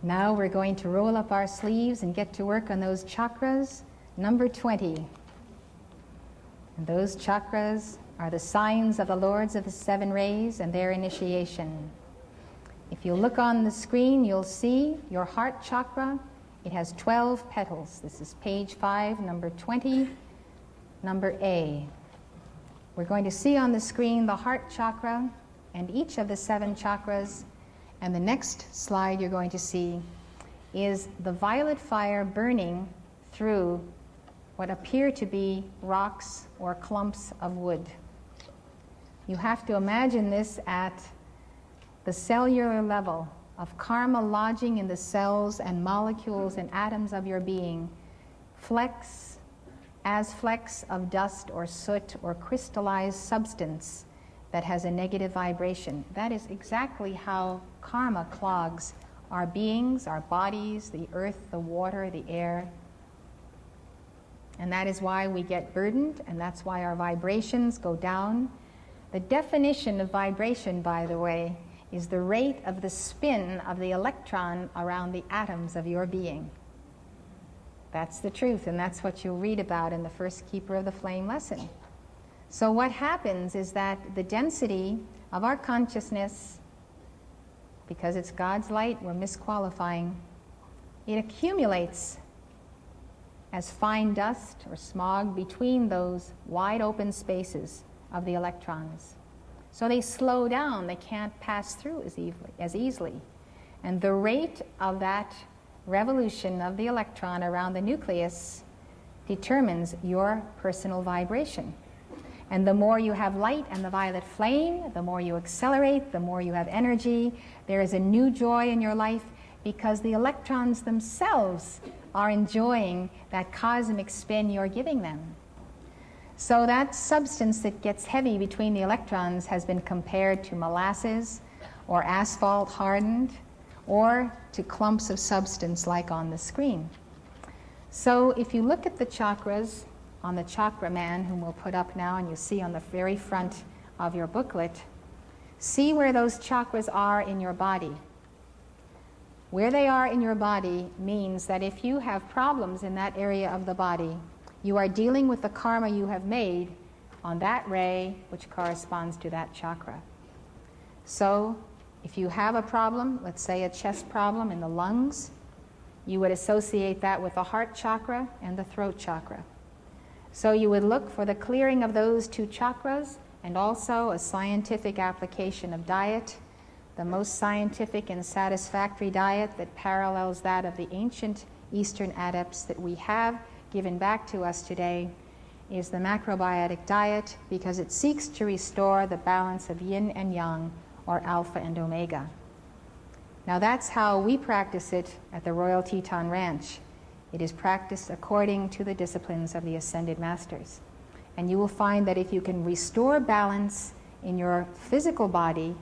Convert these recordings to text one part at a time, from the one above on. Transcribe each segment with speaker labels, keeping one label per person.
Speaker 1: Now we're going to roll up our sleeves and get to work on those chakras, number 20. And those chakras are the signs of the Lords of the Seven Rays and their initiation. If you look on the screen, you'll see your heart chakra. It has 12 petals. This is page 5, number 20, number A. We're going to see on the screen the heart chakra and each of the 7 chakras. And the next slide you're going to see is the violet fire burning through what appear to be rocks or clumps of wood. You have to imagine this at the cellular level of karma lodging in the cells and molecules and atoms of your being, flecks of dust or soot or crystallized substance that has a negative vibration. That is exactly how karma clogs our beings, our bodies, the earth, the water, the air. And that is why we get burdened, and that's why our vibrations go down. The definition of vibration, by the way, is the rate of the spin of the electron around the atoms of your being. That's the truth, and that's what you'll read about in the first Keeper of the Flame lesson. So what happens is that the density of our consciousness, because it's God's light, we're misqualifying, it accumulates as fine dust or smog between those wide open spaces of the electrons. So they slow down, they can't pass through as easily. And the rate of that revolution of the electron around the nucleus determines your personal vibration. And the more you have light and the violet flame, the more you accelerate, the more you have energy. There is a new joy in your life because the electrons themselves are enjoying that cosmic spin you're giving them. So that substance that gets heavy between the electrons has been compared to molasses or asphalt hardened or to clumps of substance like on the screen. So if you look at the chakras on the chakra man, whom we'll put up now and you see on the very front of your booklet, see where those chakras are in your body. Where they are in your body means that if you have problems in that area of the body, you are dealing with the karma you have made on that ray which corresponds to that chakra. So if you have a problem, let's say a chest problem in the lungs, you would associate that with the heart chakra and the throat chakra. So you would look for the clearing of those 2 chakras and also a scientific application of diet. The most scientific and satisfactory diet that parallels that of the ancient Eastern adepts that we have given back to us today is the macrobiotic diet, because it seeks to restore the balance of yin and yang, or alpha and omega. Now that's how we practice it at the Royal Teton Ranch. It is practiced according to the disciplines of the Ascended Masters. And you will find that if you can restore balance in your physical body,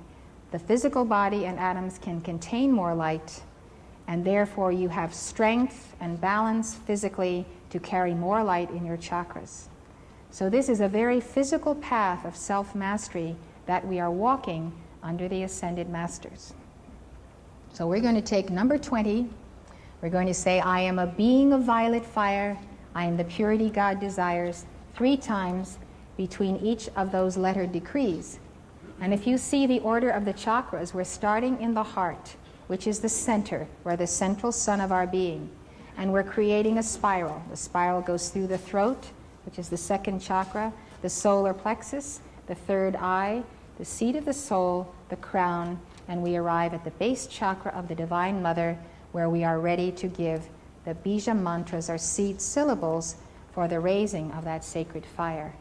Speaker 1: the physical body and atoms can contain more light, and therefore you have strength and balance physically to carry more light in your chakras. So this is a very physical path of self-mastery that we are walking under the Ascended Masters. So we're going to take number 20. We're going to say, I am a being of violet fire. I am the purity God desires, 3 times between each of those lettered decrees. And if you see the order of the chakras, we're starting in the heart, which is the center, where the central sun of our being. And we're creating a spiral. The spiral goes through the throat, which is the 2nd chakra, the solar plexus, the 3rd eye, the seat of the soul, the crown, and we arrive at the base chakra of the Divine Mother, where we are ready to give the bija mantras, or seed syllables, for the raising of that sacred fire.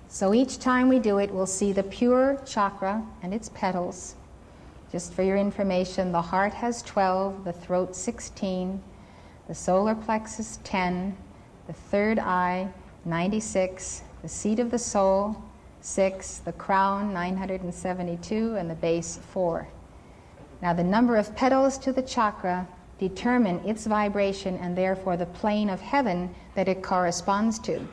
Speaker 1: So each time we do it, we'll see the pure chakra and its petals. Just for your information, the heart has 12, the throat 16, the solar plexus 10, the 3rd eye 96, the seat of the soul 6, the crown 972, and the base 4. Now the number of petals to the chakra determine its vibration and therefore the plane of heaven that it corresponds to.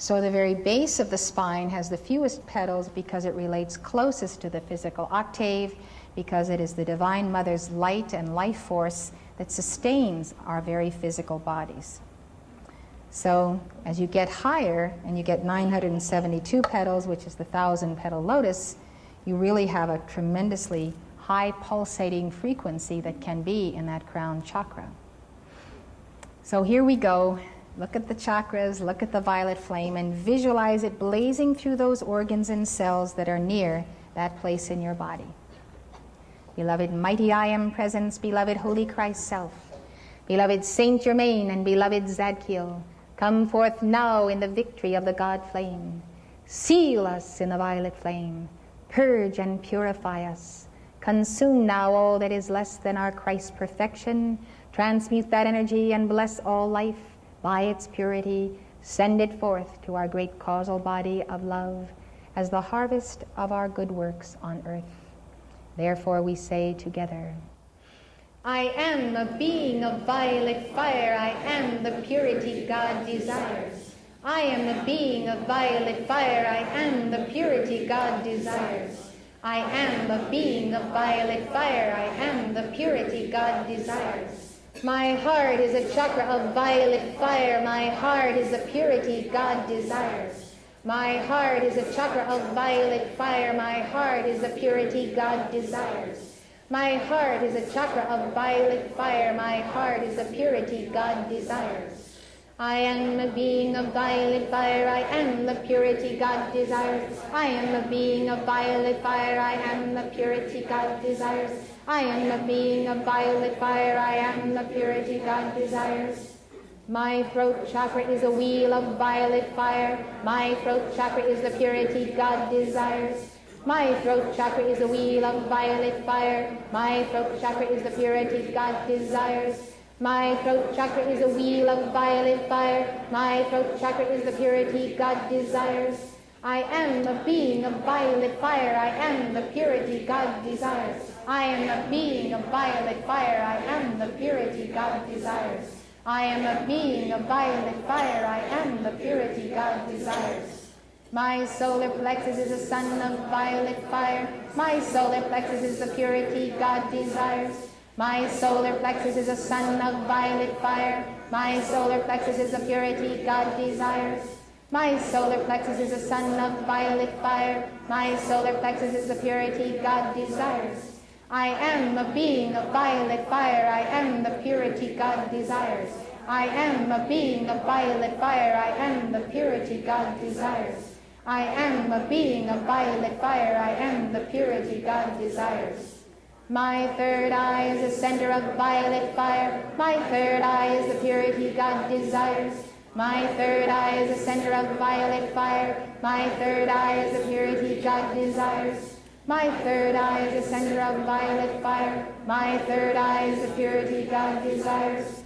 Speaker 1: So the very base of the spine has the fewest petals because it relates closest to the physical octave, because it is the Divine Mother's light and life force that sustains our very physical bodies. So as you get higher and you get 972 petals, which is the 1,000-petal lotus, you really have a tremendously high pulsating frequency that can be in that crown chakra. So here we go. Look at the chakras, look at the violet flame, and visualize it blazing through those organs and cells that are near that place in your body. Beloved mighty I Am Presence, beloved Holy Christ Self, beloved Saint Germain and beloved Zadkiel, come forth now in the victory of the God flame. Seal us in the violet flame. Purge and purify us. Consume now all that is less than our Christ perfection. Transmute that energy and bless all life by its purity. Send it forth to our great causal body of love as the harvest of our good works on earth. Therefore we say together, I am a being of violet fire. I am the purity God desires. I am a being of violet fire. I am the purity God desires. I am a being of violet fire. I am the purity God desires. My heart is a chakra of violet fire. My heart is the purity God desires. My heart is a chakra of violet fire. My heart is the purity God desires. My heart is a chakra of violet fire. My heart is the purity God desires. I am a being of violet fire. I am the purity God desires. I am a being of violet fire. I am the purity God desires. I am a being of violet fire. I am the purity God desires. My throat chakra is a wheel of violet fire. My throat chakra is the purity God desires. My throat chakra is a wheel of violet fire. My throat chakra is the purity God desires. My throat chakra is a wheel of violet fire. My throat chakra is the purity God desires. I am a being of violet fire. I am the purity God desires. I am a being of violet fire. I am the purity God desires. I am a being of violet fire. I am the purity God desires. My solar plexus is a sun of violet fire. My solar plexus is the purity God desires. My solar plexus is a sun of violet fire. My solar plexus is the purity God desires. My solar plexus is a sun of violet fire. My solar plexus is the purity God desires. I am a being of violet fire. I am the purity God desires. I am a being of violet fire. I am the purity God desires. I am a being of violet fire. I am the purity God desires. My third eye is the center of violet fire. My third eye is the purity God desires. My third eye is the center of violet fire. My third eye is the purity God desires. My third eye is the center of violet fire. My third eye is the purity God desires.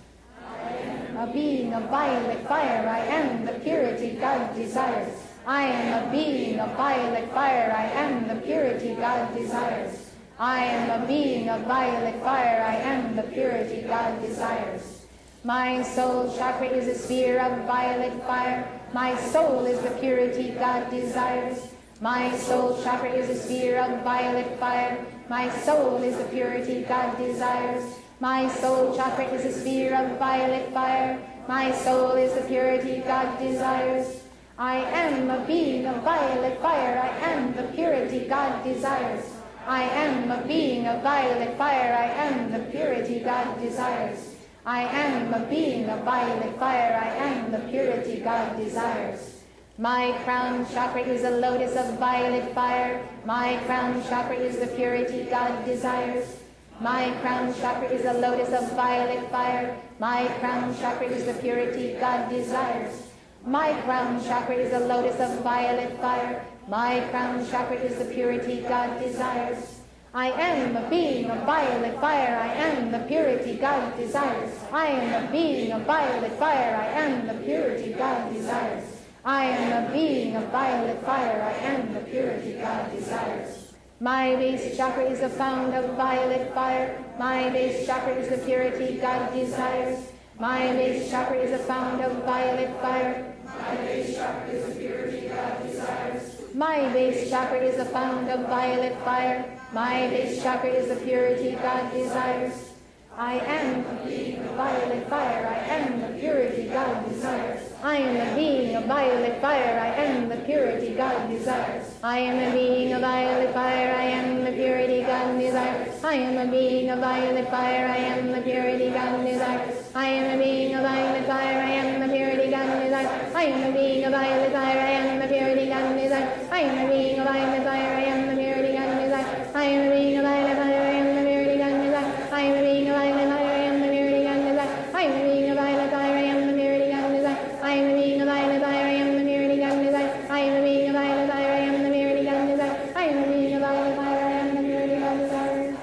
Speaker 1: I am a being of violet fire. I am the purity God desires. I am a being of violet fire. I am the purity God desires. I am a being of violet fire. I am the purity God desires. My soul chakra is a sphere of violet fire. My soul is the purity God desires. My soul chakra is a sphere of violet fire. My soul is the purity God desires. My soul chakra is a sphere of violet fire. My soul is the purity God desires. I am a being of violet fire. I am the purity God desires. I am a being of violet fire. I am the purity God desires. I am a being of violet fire. I am the purity God desires. My crown chakra is a lotus of violet fire. My crown chakra is the purity God desires. My crown chakra is a lotus of violet fire. My crown chakra is the purity God desires. My crown chakra is a lotus of violet fire. My crown chakra is the purity God desires. I am a being of violet fire. I am the purity God desires. I am a being of violet fire. I am the purity God desires. I am a being of violet fire. I am the purity God desires. My base chakra is a fount of violet fire. My base chakra is the purity God desires. My base chakra is a fount of violet fire. My base chakra is the purity God desires. My base chakra is a fount of violet fire. My base chakra is the purity God desires. I am the being of violet fire. I am the purity God desires. I am the being of violet fire. I am the purity God desires. I am the being of violet fire. I am the purity God desires. I am the being of violet fire. I am the purity God desires. I am the being of violet fire. I am the purity God desires. I am the being of violet fire. I am the purity God desires. I am the being of violet fire. I am the purity God desires. I am the being of violet fire. I am the purity God desires. I am the being of violet fire. I am the purity God desires. I am the being of violet fire. I am the purity God desires. I am the being of violet fire. I am the purity God desires. I am the being of violet fire. I am the purity God desires. I am the being of violet fire. I am the purity God desires.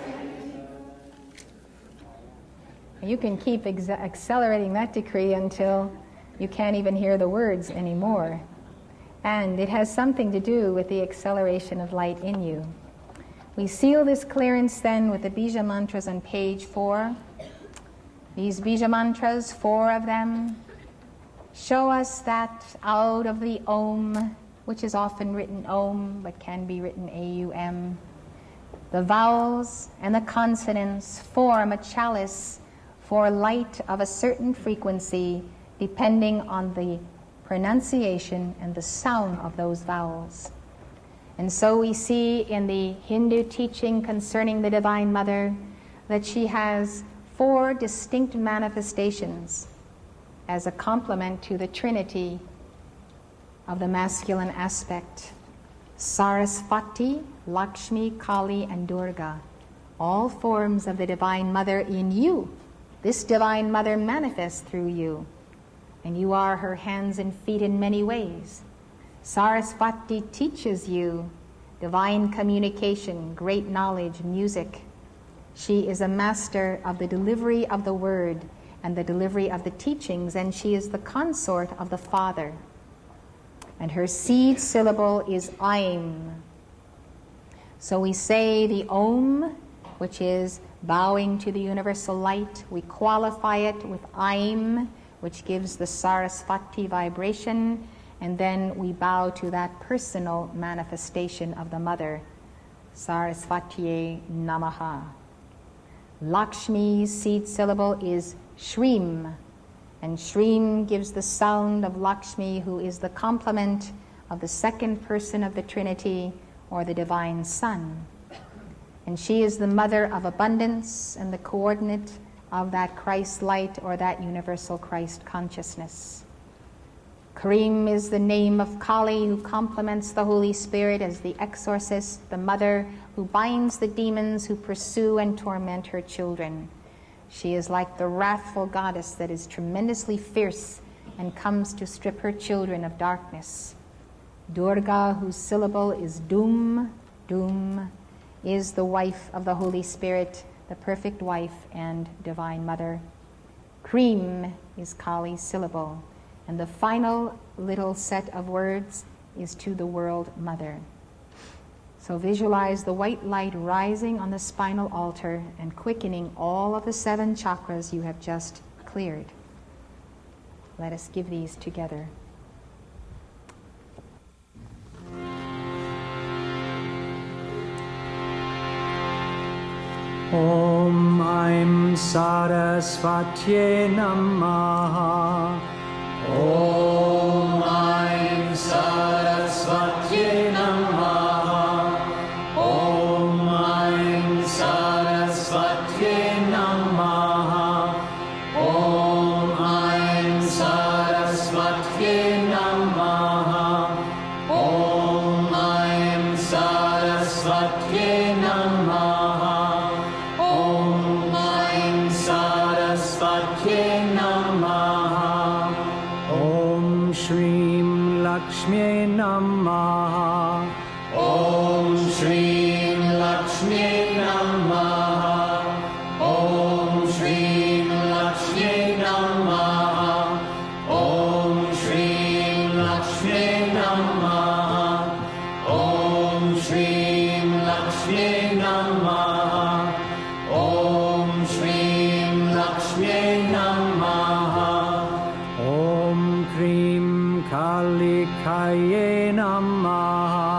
Speaker 1: You can keep accelerating that decree until you can't even hear the words anymore. And it has something to do with the acceleration of light in you. We seal this clearance then with the Bija mantras on page 4. These Bija mantras, 4 of them, show us that out of the Om, which is often written Om but can be written A-U-M, the vowels and the consonants form a chalice for light of a certain frequency depending on the pronunciation and the sound of those vowels. And so we see in the Hindu teaching concerning the Divine Mother that she has 4 distinct manifestations as a complement to the Trinity of the masculine aspect. Sarasvati, Lakshmi, Kali, and Durga, all forms of the Divine Mother in you. This Divine Mother manifests through you, and you are her hands and feet in many ways. Sarasvati teaches you divine communication, great knowledge, music. She is a master of the delivery of the word and the delivery of the teachings, and she is the consort of the Father. And her seed syllable is Aim. So we say the Om, which is bowing to the universal light. We qualify it with Aim, which gives the Sarasvati vibration, and then we bow to that personal manifestation of the Mother. Sarasvatiye Namaha. Lakshmi's seed syllable is Shrim, and Shrim gives the sound of Lakshmi, who is the complement of the second person of the Trinity, or the Divine Son. And she is the mother of abundance and the coordinate of that Christ light, or that universal Christ consciousness. Karim is the name of Kali, who complements the Holy Spirit as the exorcist, the mother who binds the demons who pursue and torment her children. She is like the wrathful goddess that is tremendously fierce and comes to strip her children of darkness. Durga, whose syllable is Dum, Dum, is the wife of the Holy Spirit, the perfect wife and Divine Mother. Cream is Kali's syllable. And the final little set of words is to the World Mother. So visualize the white light rising on the spinal altar and quickening all of the 7 chakras you have just cleared. Let us give these together.
Speaker 2: Om Aim Sarasvatye Namaha. Om Aim Sarasvatye Namaha. Om Aim Sarasvatye Namaha. Om Aim Sarasvatye Namaha. Om Aim Sarasvatye Namaha. Om Aim Sarasvatye Namaha. Om Shrim Lakshmi Namaha. Om Shrim Lakshmi Namaha. Om Shrim Lakshmi Namaha. Om Shrim Lakshmi Namaha. Om Shrim Lakshmi Namaha. Om Shrim Lakshmi Namaha. Om Krim Kalikaye Namaha.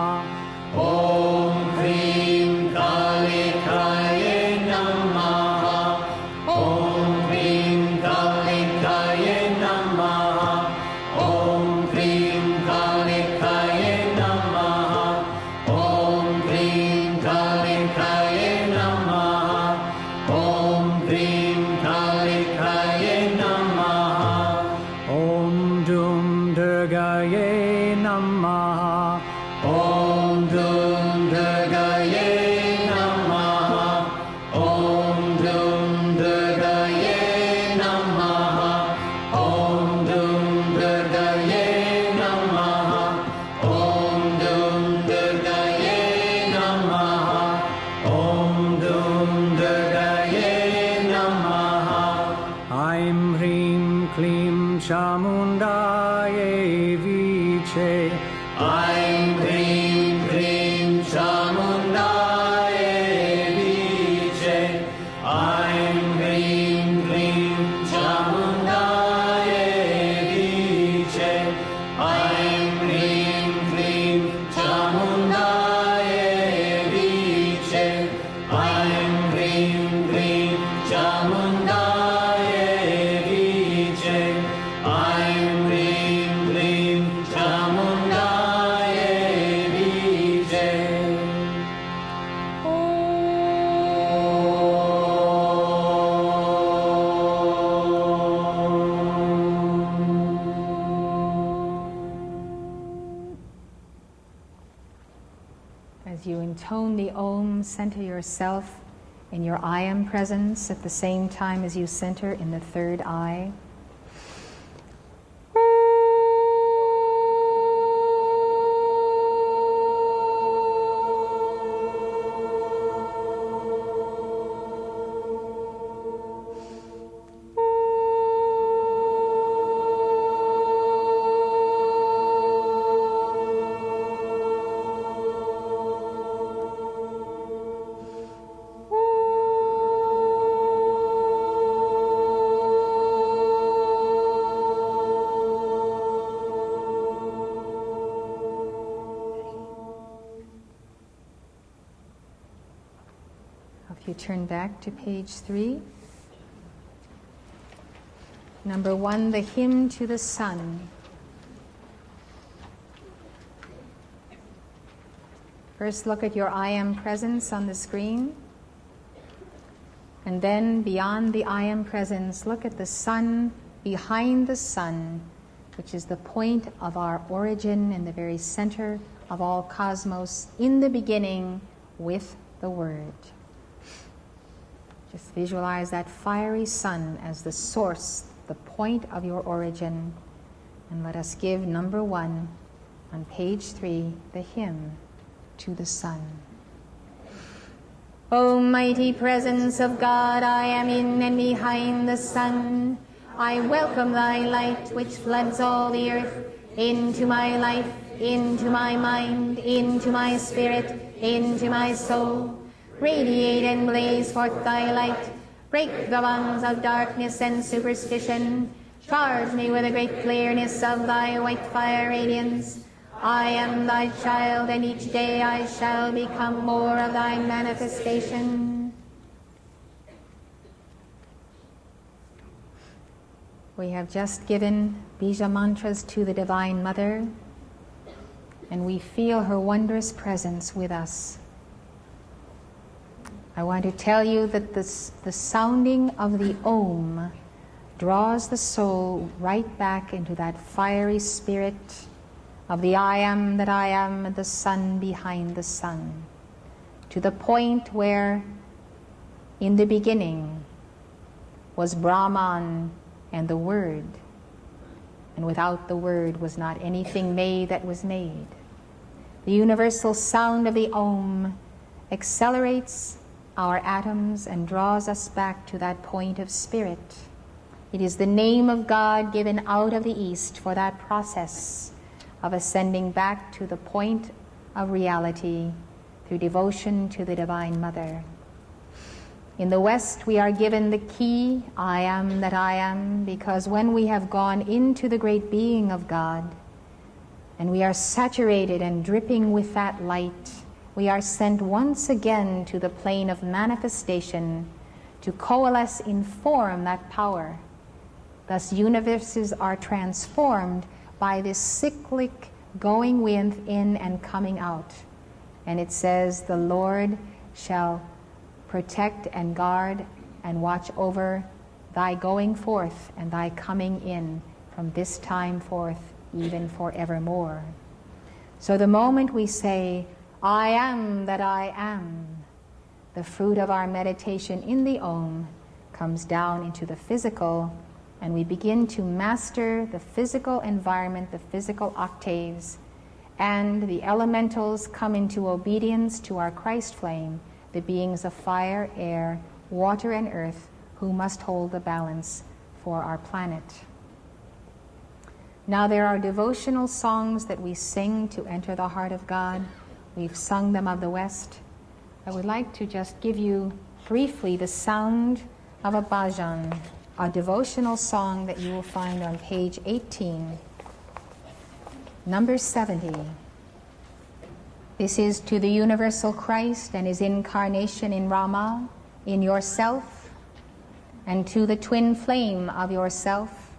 Speaker 2: Hrim Chamundaye Viche. Aim Hrim Hrim Chamundaye Viche. Aim Hrim Hrim Chamundaye Viche. Aim Hrim Hrim Chamundaye Viche. Aim Hrim Hrim Chamundaye Viche. Aim Hrim Hrim Chamundaye Viche.
Speaker 1: As you intone the Om, center yourself in your I Am presence at the same time as you center in the third eye. If you turn back to page 3. Number 1, the hymn to the sun. First, look at your I Am presence on the screen. And then, beyond the I Am presence, look at the sun behind the sun, which is the point of our origin in the very center of all cosmos, in the beginning with the Word. Just visualize that fiery sun as the source, the point of your origin. And let us give number 1 on page 3, the hymn to the sun. O mighty presence of God, I am in and behind the sun. I welcome thy light which floods all the earth into my life, into my mind, into my spirit, into my soul. Radiate and blaze forth thy light. Break the bonds of darkness and superstition. Charge me with the great clearness of thy white fire radiance. I am thy child, and each day I shall become more of thy manifestation. We have just given Bija mantras to the Divine Mother, and we feel her wondrous presence with us. I want to tell you that the sounding of the Om draws the soul right back into that fiery spirit of the I Am that I Am, the sun behind the sun, to the point where in the beginning was Brahman and the Word, and without the Word was not anything made that was made. The universal sound of the Om accelerates our atoms and draws us back to that point of spirit. It is the name of God given out of the East for that process of ascending back to the point of reality through devotion to the Divine Mother. In the West, we are given the key, I am that I am, because when we have gone into the great being of God, and we are saturated and dripping with that light, we are sent once again to the plane of manifestation to coalesce in form that power. Thus universes are transformed by this cyclic going within and coming out. And it says, the Lord shall protect and guard and watch over thy going forth and thy coming in from this time forth, even forevermore. So the moment we say, I am that I am, the fruit of our meditation in the Om comes down into the physical, and we begin to master the physical environment, the physical octaves, and the elementals come into obedience to our Christ flame, the beings of fire, air, water, and earth, who must hold the balance for our planet. Now there are devotional songs that we sing to enter the heart of God. We've sung them of the West. I would like to just give you briefly the sound of a bhajan, a devotional song that you will find on page 18, number 70. This is to the universal Christ and his incarnation in Rama, in yourself, and to the twin flame of yourself,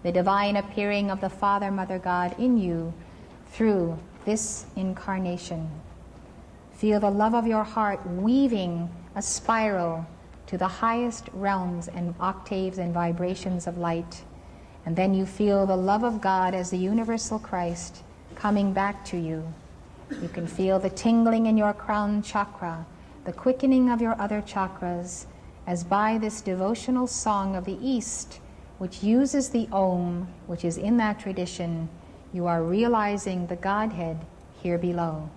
Speaker 1: the divine appearing of the Father, Mother God in you through this incarnation. Feel the love of your heart weaving a spiral to the highest realms and octaves and vibrations of light. And then you feel the love of God as the universal Christ coming back to you. You can feel the tingling in your crown chakra, the quickening of your other chakras, as by this devotional song of the East, which uses the Om, which is in that tradition, you are realizing the Godhead here below.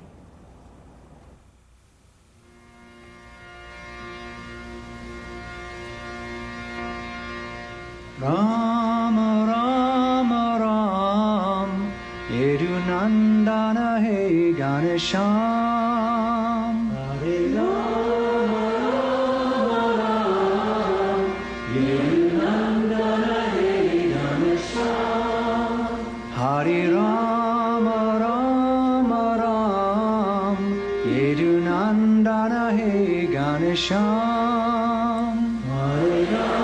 Speaker 2: Ram Ram Ram Yedunandana He Ganesham Hare Ram Ram Yedunandana He Ganesham Hare Ram Ram Ram Yedunandana He Ganesham Hare Ram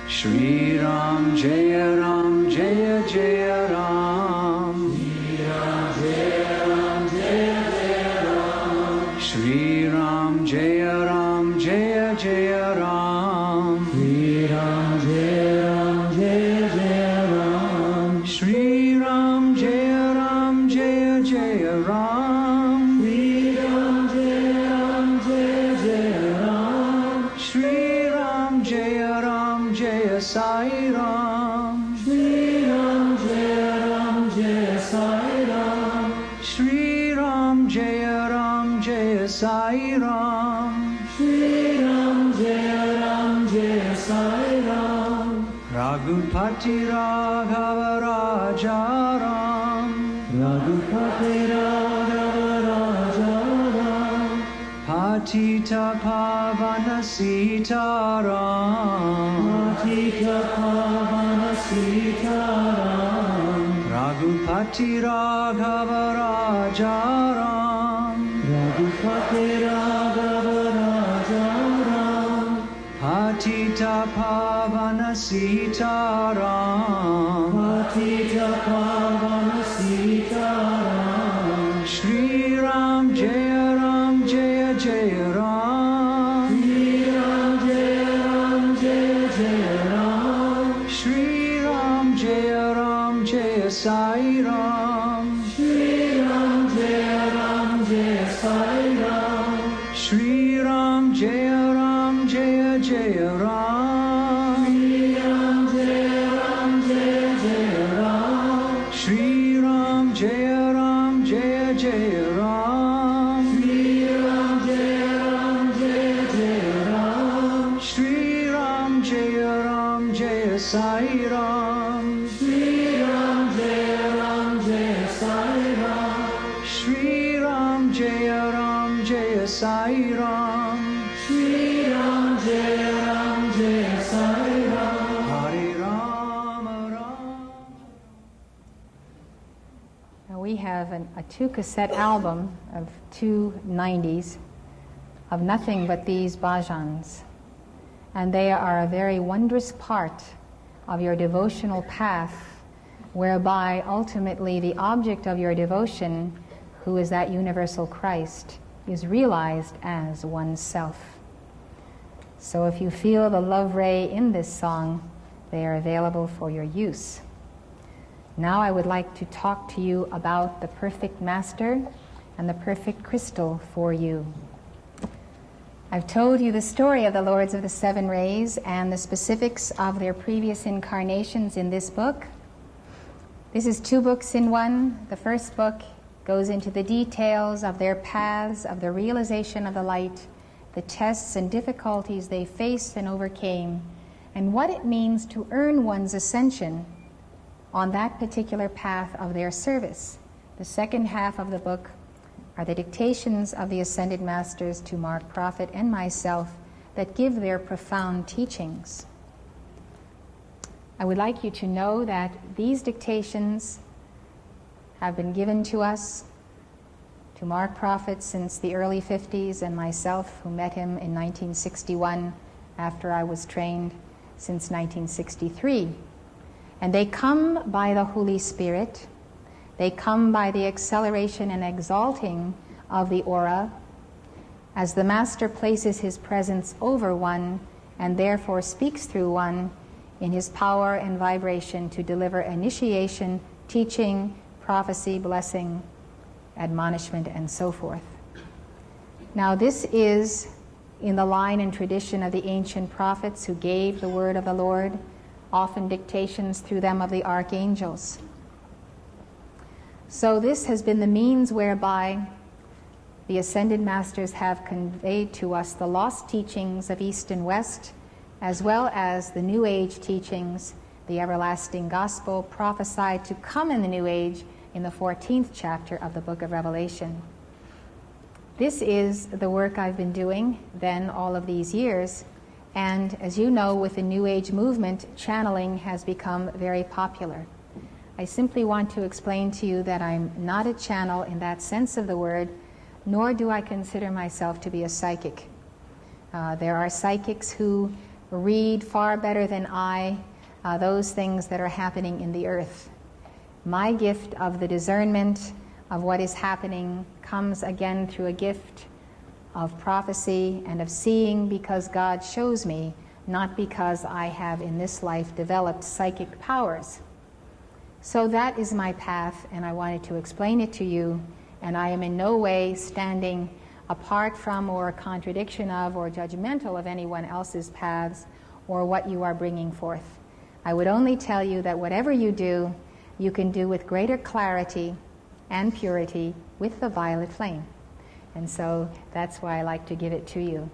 Speaker 2: Shri Ram Jaya Ram Jaya Jaya Ram Shri Ram Jaya Ram Jaya Jaya Ram Shri Ram Jaya Ram Jaya Jaya Ram Shri Ram Jaya Ram Jaya Jaya Ram Shri Ram Jaya Ram Jaya Jaya Ram Shri Ram Jaya Ram Jaya Sai Ram Shri Ram Jaya Ram Jaya Sai Ram Shri Ram Jaya Ram Jaya Sai Ram Shri Ram Jaya Ram Jaya Sai Ram Raghupati Raghava Raja Ram Raghupati Raghava Raja Ram Patita Pavana Sita Ram Patita Pavana Sita Ram Raghupati Raghava Raja Ram Raghupati Raghava Raja Ram Patita Pavana Sita Ram Patita Pavana Sita Ram Shri Ram Jaya Ram Jaya Jaya Ram Shri Ram Jaya Ram Jaya Jaya Ram Shri Ram Jaya Ram Jaya Sai Ram Shri Ram Jaya Ram Jaya Sai Ram Shri Ram Jaya Ram Jaya Jaya Ram Shri Ram Jaya Ram Jaya Jaya Ram Shri Ram Jaya Ram Jaya Jaya Ram Shri Ram Jaya Ram Jaya Jaya Ram Shri Ram Jaya Ram Jaya Sai Ram Shri Ram Jaya Ram Jaya Sai Ram Shri Ram Jaya Ram Jaya Sai Ram Shri Ram Jaya Ram Jaya Sai Ram Hare Ram Ram.
Speaker 1: Now we have a 2-cassette album of 2 90s of nothing but these bhajans. And they are a very wondrous part of your devotional path, whereby ultimately the object of your devotion, who is that universal Christ, is realized as oneself. So if you feel the love ray in this song, they are available for your use. Now I would like to talk to you about the perfect master and the perfect crystal for you. I've told you the story of the Lords of the Seven Rays and the specifics of their previous incarnations in this book. This is 2 books in one. The first book goes into the details of their paths of the realization of the light the tests and difficulties they faced and overcame, and what it means to earn one's ascension on that particular path of their service. The second half of the book are the dictations of the Ascended Masters to Mark Prophet and myself that give their profound teachings. I would like you to know that these dictations have been given to us, to Mark Prophet since the early 50s, and myself, who met him in 1961 after I was trained, since 1963. And they come by the Holy Spirit. They come by the acceleration and exalting of the aura as the Master places his presence over one and therefore speaks through one in his power and vibration to deliver initiation, teaching, prophecy, blessing, admonishment, and so forth. Now this is in the line and tradition of the ancient prophets who gave the word of the Lord, often dictations through them of the archangels. So this has been the means whereby the Ascended Masters have conveyed to us the lost teachings of East and West, as well as the New Age teachings, the everlasting gospel prophesied to come in the New Age in the 14th chapter of the book of Revelation. This is the work I've been doing then all of these years, and as you know, with the New Age movement, channeling has become very popular. I simply want to explain to you that I'm not a channel in that sense of the word, nor do I consider myself to be a psychic. There are psychics who read far better than I those things that are happening in the earth. My gift of the discernment of what is happening comes again through a gift of prophecy and of seeing because God shows me, not because I have in this life developed psychic powers. So that is my path, and I wanted to explain it to you, and I am in no way standing apart from or a contradiction of or judgmental of anyone else's paths or what you are bringing forth. I would only tell you that whatever you do, you can do with greater clarity and purity with the violet flame. And so that's why I like to give it to you.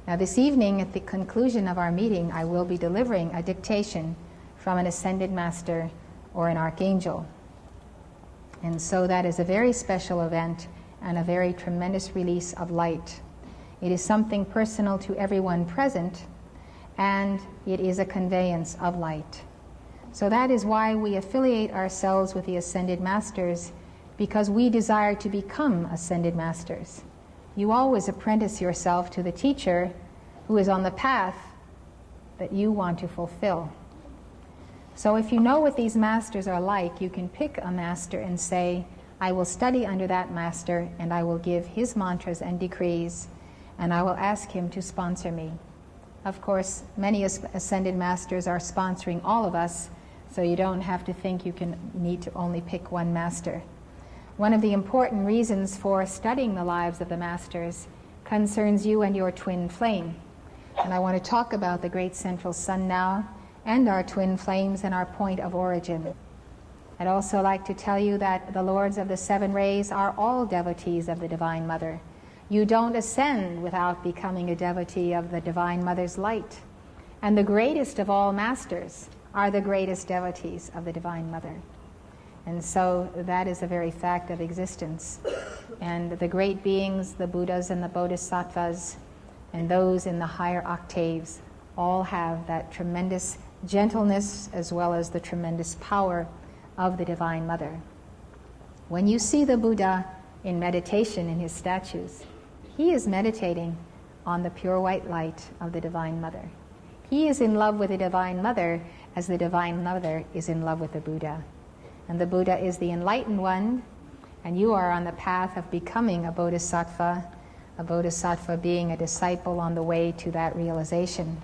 Speaker 1: Now this evening, at the conclusion of our meeting, I will be delivering a dictation from an Ascended Master or an Archangel. And so that is a very special event and a very tremendous release of light. It is something personal to everyone present, and it is a conveyance of light. So that is why we affiliate ourselves with the Ascended Masters, because we desire to become Ascended Masters. You always apprentice yourself to the teacher who is on the path that you want to fulfill. So if you know what these masters are like, you can pick a master and say, I will study under that master, and I will give his mantras and decrees, and I will ask him to sponsor me. Of course, many Ascended Masters are sponsoring all of us, so you don't have to think you need to only pick one master. One of the important reasons for studying the lives of the masters concerns you and your twin flame. And I want to talk about the great central sun now, and our twin flames and our point of origin. I'd also like to tell you that the Lords of the Seven Rays are all devotees of the Divine Mother. You don't ascend without becoming a devotee of the Divine Mother's light. And the greatest of all masters are the greatest devotees of the Divine Mother. And so that is a very fact of existence. And the great beings, the Buddhas and the Bodhisattvas, and those in the higher octaves, all have that tremendous gentleness as well as the tremendous power of the Divine Mother. When you see the Buddha in meditation in his statues, he is meditating on the pure white light of the Divine Mother. He is in love with the Divine Mother as the Divine Mother is in love with the Buddha. And the Buddha is the enlightened one, and you are on the path of becoming a bodhisattva being a disciple on the way to that realization.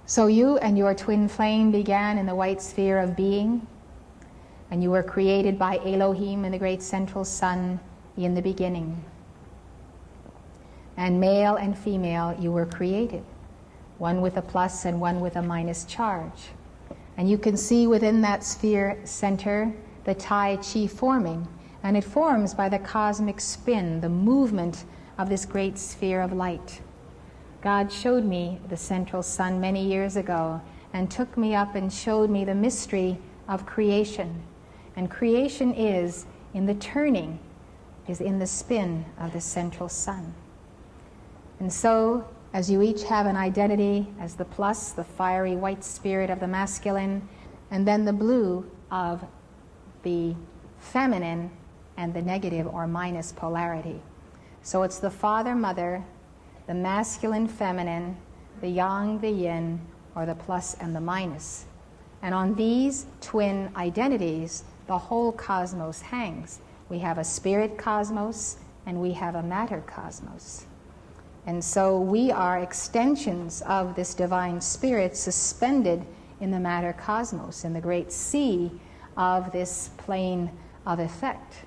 Speaker 1: So you and your twin flame began in the white sphere of being, and you were created by Elohim and the great central sun in the beginning. And male and female you were created, one with a plus and one with a minus charge. And you can see within that sphere center the Tai Chi forming, and it forms by the cosmic spin, the movement of this great sphere of light. God showed me the central sun many years ago and took me up and showed me the mystery of creation. And creation is in the turning, is in the spin of the central sun. And so, as you each have an identity as the plus, the fiery white spirit of the masculine, and then the blue of the feminine and the negative or minus polarity. So it's the father, mother, the masculine, feminine, the yang, the yin, or the plus and the minus. And on these twin identities, the whole cosmos hangs. We have a spirit cosmos and we have a matter cosmos. And so we are extensions of this divine spirit suspended in the matter cosmos, in the great sea of this plane of effect.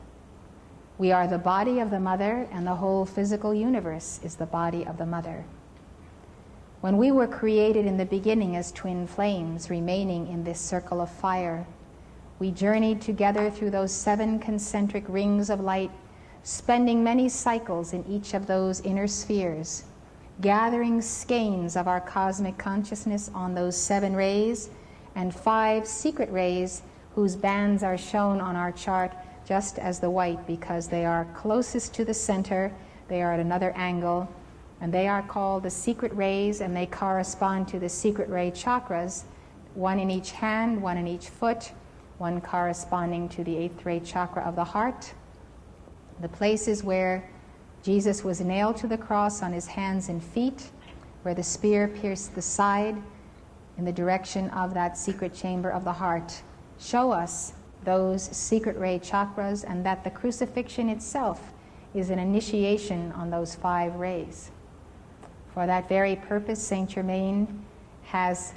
Speaker 1: We are the body of the mother, and the whole physical universe is the body of the mother. When we were created in the beginning as twin flames, remaining in this circle of fire, we journeyed together through those 7 concentric rings of light, spending many cycles in each of those inner spheres, gathering skeins of our cosmic consciousness on those 7 rays and 5 secret rays whose bands are shown on our chart just as the white because they are closest to the center, they are at another angle, and they are called the secret rays, and they correspond to the secret ray chakras, 1 in each hand, 1 in each foot, 1 corresponding to the 8th ray chakra of the heart. The places where Jesus was nailed to the cross on his hands and feet, where the spear pierced the side in the direction of that secret chamber of the heart, show us those secret ray chakras, and that the crucifixion itself is an initiation on those 5 rays. For that very purpose, Saint Germain has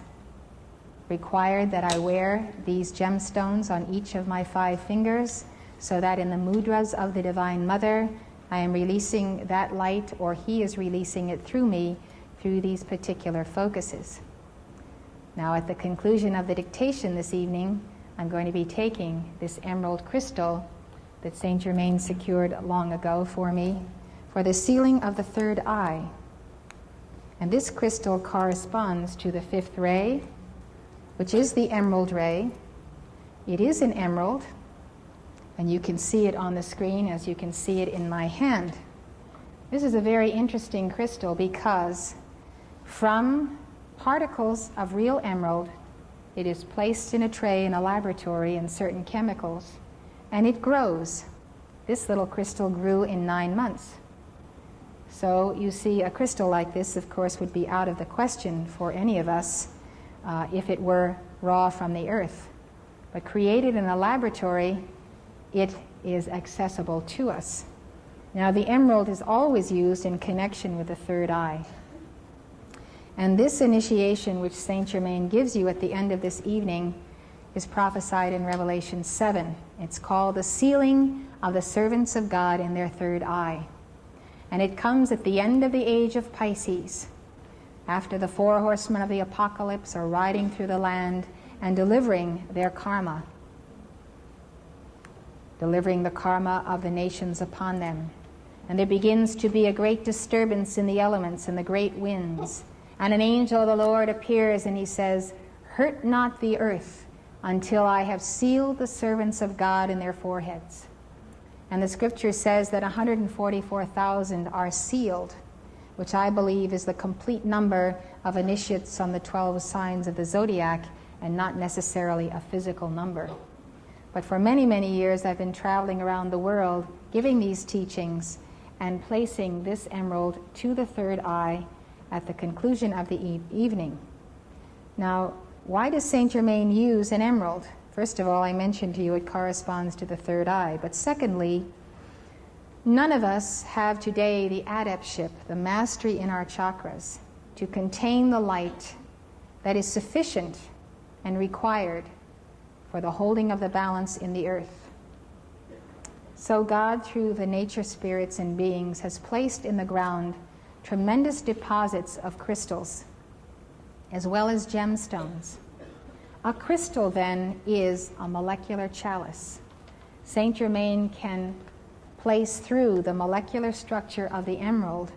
Speaker 1: required that I wear these gemstones on each of my 5 fingers, so that in the mudras of the Divine Mother, I am releasing that light, or he is releasing it through me, through these particular focuses. Now, at the conclusion of the dictation this evening, I'm going to be taking this emerald crystal that Saint Germain secured long ago for me for the sealing of the 3rd eye. And this crystal corresponds to the 5th ray, which is the emerald ray. It is an emerald, and you can see it on the screen as you can see it in my hand. This is a very interesting crystal because from particles of real emerald, it is placed in a tray in a laboratory in certain chemicals, and it grows. This little crystal grew in 9 months. So you see, a crystal like this, of course, would be out of the question for any of us if it were raw from the earth. But created in a laboratory, it is accessible to us. Now, the emerald is always used in connection with the 3rd eye. And this initiation, which Saint Germain gives you at the end of this evening, is prophesied in Revelation 7. It's called the sealing of the servants of God in their 3rd eye. And it comes at the end of the age of Pisces, after the 4 horsemen of the apocalypse are riding through the land and delivering their karma, delivering the karma of the nations upon them. And there begins to be a great disturbance in the elements and the great winds. And an angel of the Lord appears and he says, "Hurt not the earth until I have sealed the servants of God in their foreheads." And the scripture says that 144,000 are sealed, which I believe is the complete number of initiates on the 12 signs of the zodiac, and not necessarily a physical number. But for many, many years I've been traveling around the world giving these teachings and placing this emerald to the 3rd eye at the conclusion of the evening. Now, why does Saint Germain use an emerald? First of all, I mentioned to you it corresponds to the 3rd eye. But secondly, none of us have today the adeptship, the mastery in our chakras, to contain the light that is sufficient and required for the holding of the balance in the earth. So God, through the nature spirits and beings, has placed in the ground tremendous deposits of crystals, as well as gemstones. A crystal, then, is a molecular chalice. Saint Germain can place through the molecular structure of the emerald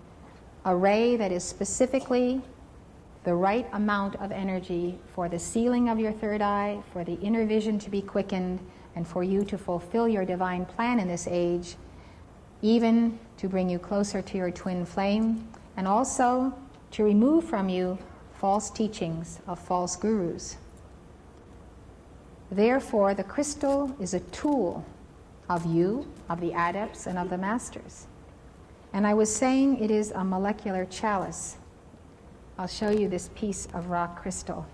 Speaker 1: a ray that is specifically the right amount of energy for the sealing of your third eye, for the inner vision to be quickened, and for you to fulfill your divine plan in this age, even to bring you closer to your twin flame, and also to remove from you false teachings of false gurus. Therefore, the crystal is a tool of you, of the adepts, and of the masters. And I was saying it is a molecular chalice. I'll show you this piece of rock crystal.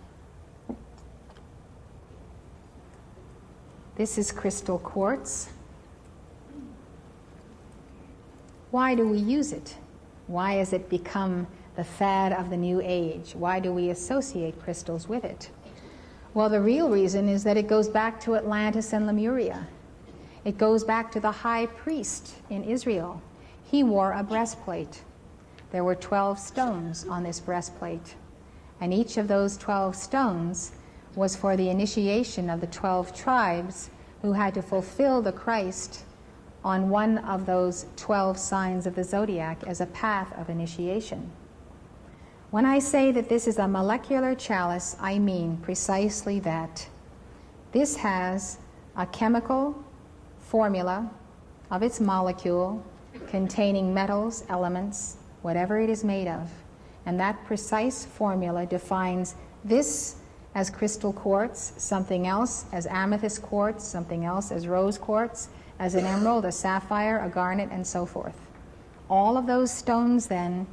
Speaker 1: This is crystal quartz. Why do we use it? Why has it become the fad of the new age? Why do we associate crystals with it? Well, the real reason is that it goes back to Atlantis and Lemuria. It goes back to the high priest in Israel. He wore a breastplate. There were 12 stones on this breastplate, and each of those 12 stones was for the initiation of the 12 tribes who had to fulfill the Christ on one of those 12 signs of the zodiac as a path of initiation. When I say that this is a molecular chalice, I mean precisely that. This has a chemical formula of its molecule containing metals, elements, whatever it is made of. And that precise formula defines this as crystal quartz, something else as amethyst quartz, something else as rose quartz, as an emerald, a sapphire, a garnet, and so forth. All of those stones then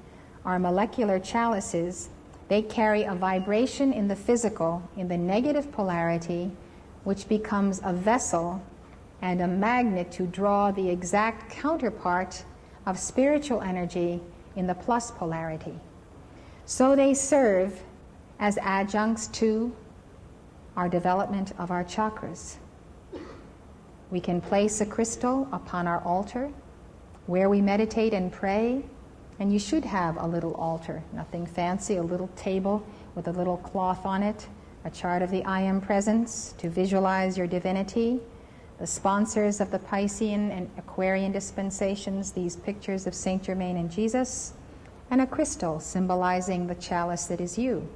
Speaker 1: are molecular chalices. They carry a vibration in the physical, in the negative polarity, which becomes a vessel and a magnet to draw the exact counterpart of spiritual energy in the plus polarity. So they serve as adjuncts to our development of our chakras. We can place a crystal upon our altar where we meditate and pray, and you should have a little altar, nothing fancy, a little table with a little cloth on it, a chart of the I Am Presence to visualize your divinity, the sponsors of the Piscean and Aquarian dispensations, these pictures of Saint Germain and Jesus, and a crystal symbolizing the chalice that is you.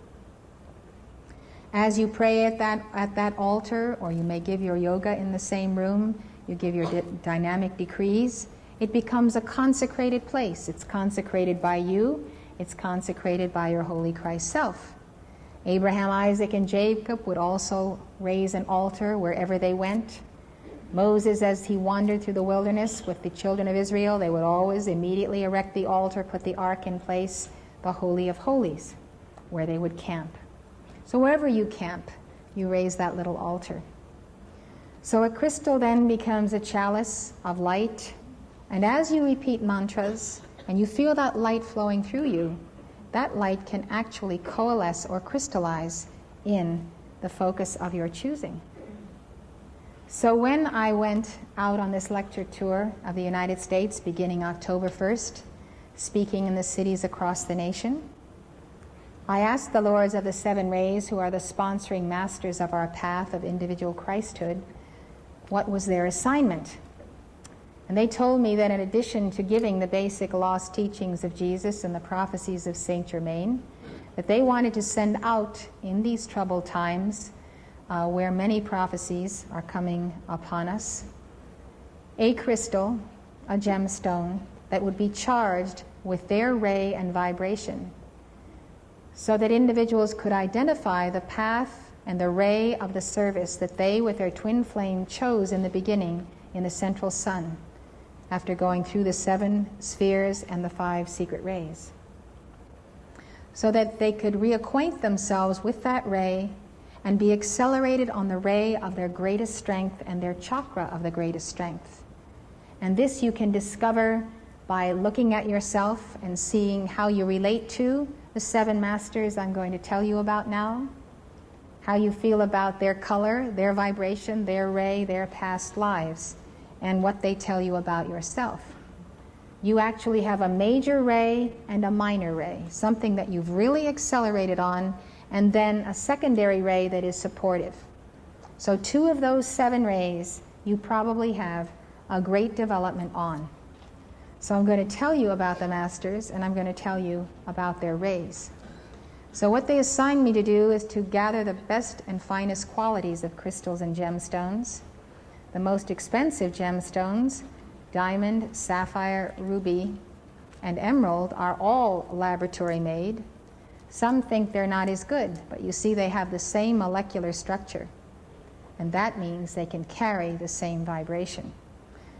Speaker 1: As you pray at that altar, or you may give your yoga in the same room, you give your dynamic decrees, it becomes a consecrated place. It's consecrated by you. It's consecrated by your Holy Christ self. Abraham, Isaac, and Jacob would also raise an altar wherever they went. Moses, as he wandered through the wilderness with the children of Israel, they would always immediately erect the altar, put the ark in place, the Holy of Holies, where they would camp. So wherever you camp, you raise that little altar. So a crystal then becomes a chalice of light, and as you repeat mantras and you feel that light flowing through you, that light can actually coalesce or crystallize in the focus of your choosing. So when I went out on this lecture tour of the United States beginning October 1st, speaking in the cities across the nation, I asked the Lords of the Seven Rays, who are the sponsoring masters of our path of individual Christhood, what was their assignment. And they told me that in addition to giving the basic lost teachings of Jesus and the prophecies of Saint Germain, that they wanted to send out in these troubled times, where many prophecies are coming upon us, a crystal, a gemstone, that would be charged with their ray and vibration, so that individuals could identify the path and the ray of the service that they, with their twin flame, chose in the beginning in the central sun, after going through the 7 spheres and the 5 secret rays, so that they could reacquaint themselves with that ray and be accelerated on the ray of their greatest strength and their chakra of the greatest strength. And this you can discover by looking at yourself and seeing how you relate to the 7 masters I'm going to tell you about now, how you feel about their color, their vibration, their ray, their past lives, and what they tell you about yourself. You actually have a major ray and a minor ray, something that you've really accelerated on, and then a secondary ray that is supportive. So 2 of those 7 rays you probably have a great development on. So I'm going to tell you about the masters, and I'm going to tell you about their rays. So what they assigned me to do is to gather the best and finest qualities of crystals and gemstones. The most expensive gemstones, diamond, sapphire, ruby, and emerald, are all laboratory made. Some think they're not as good, but you see they have the same molecular structure, and that means they can carry the same vibration.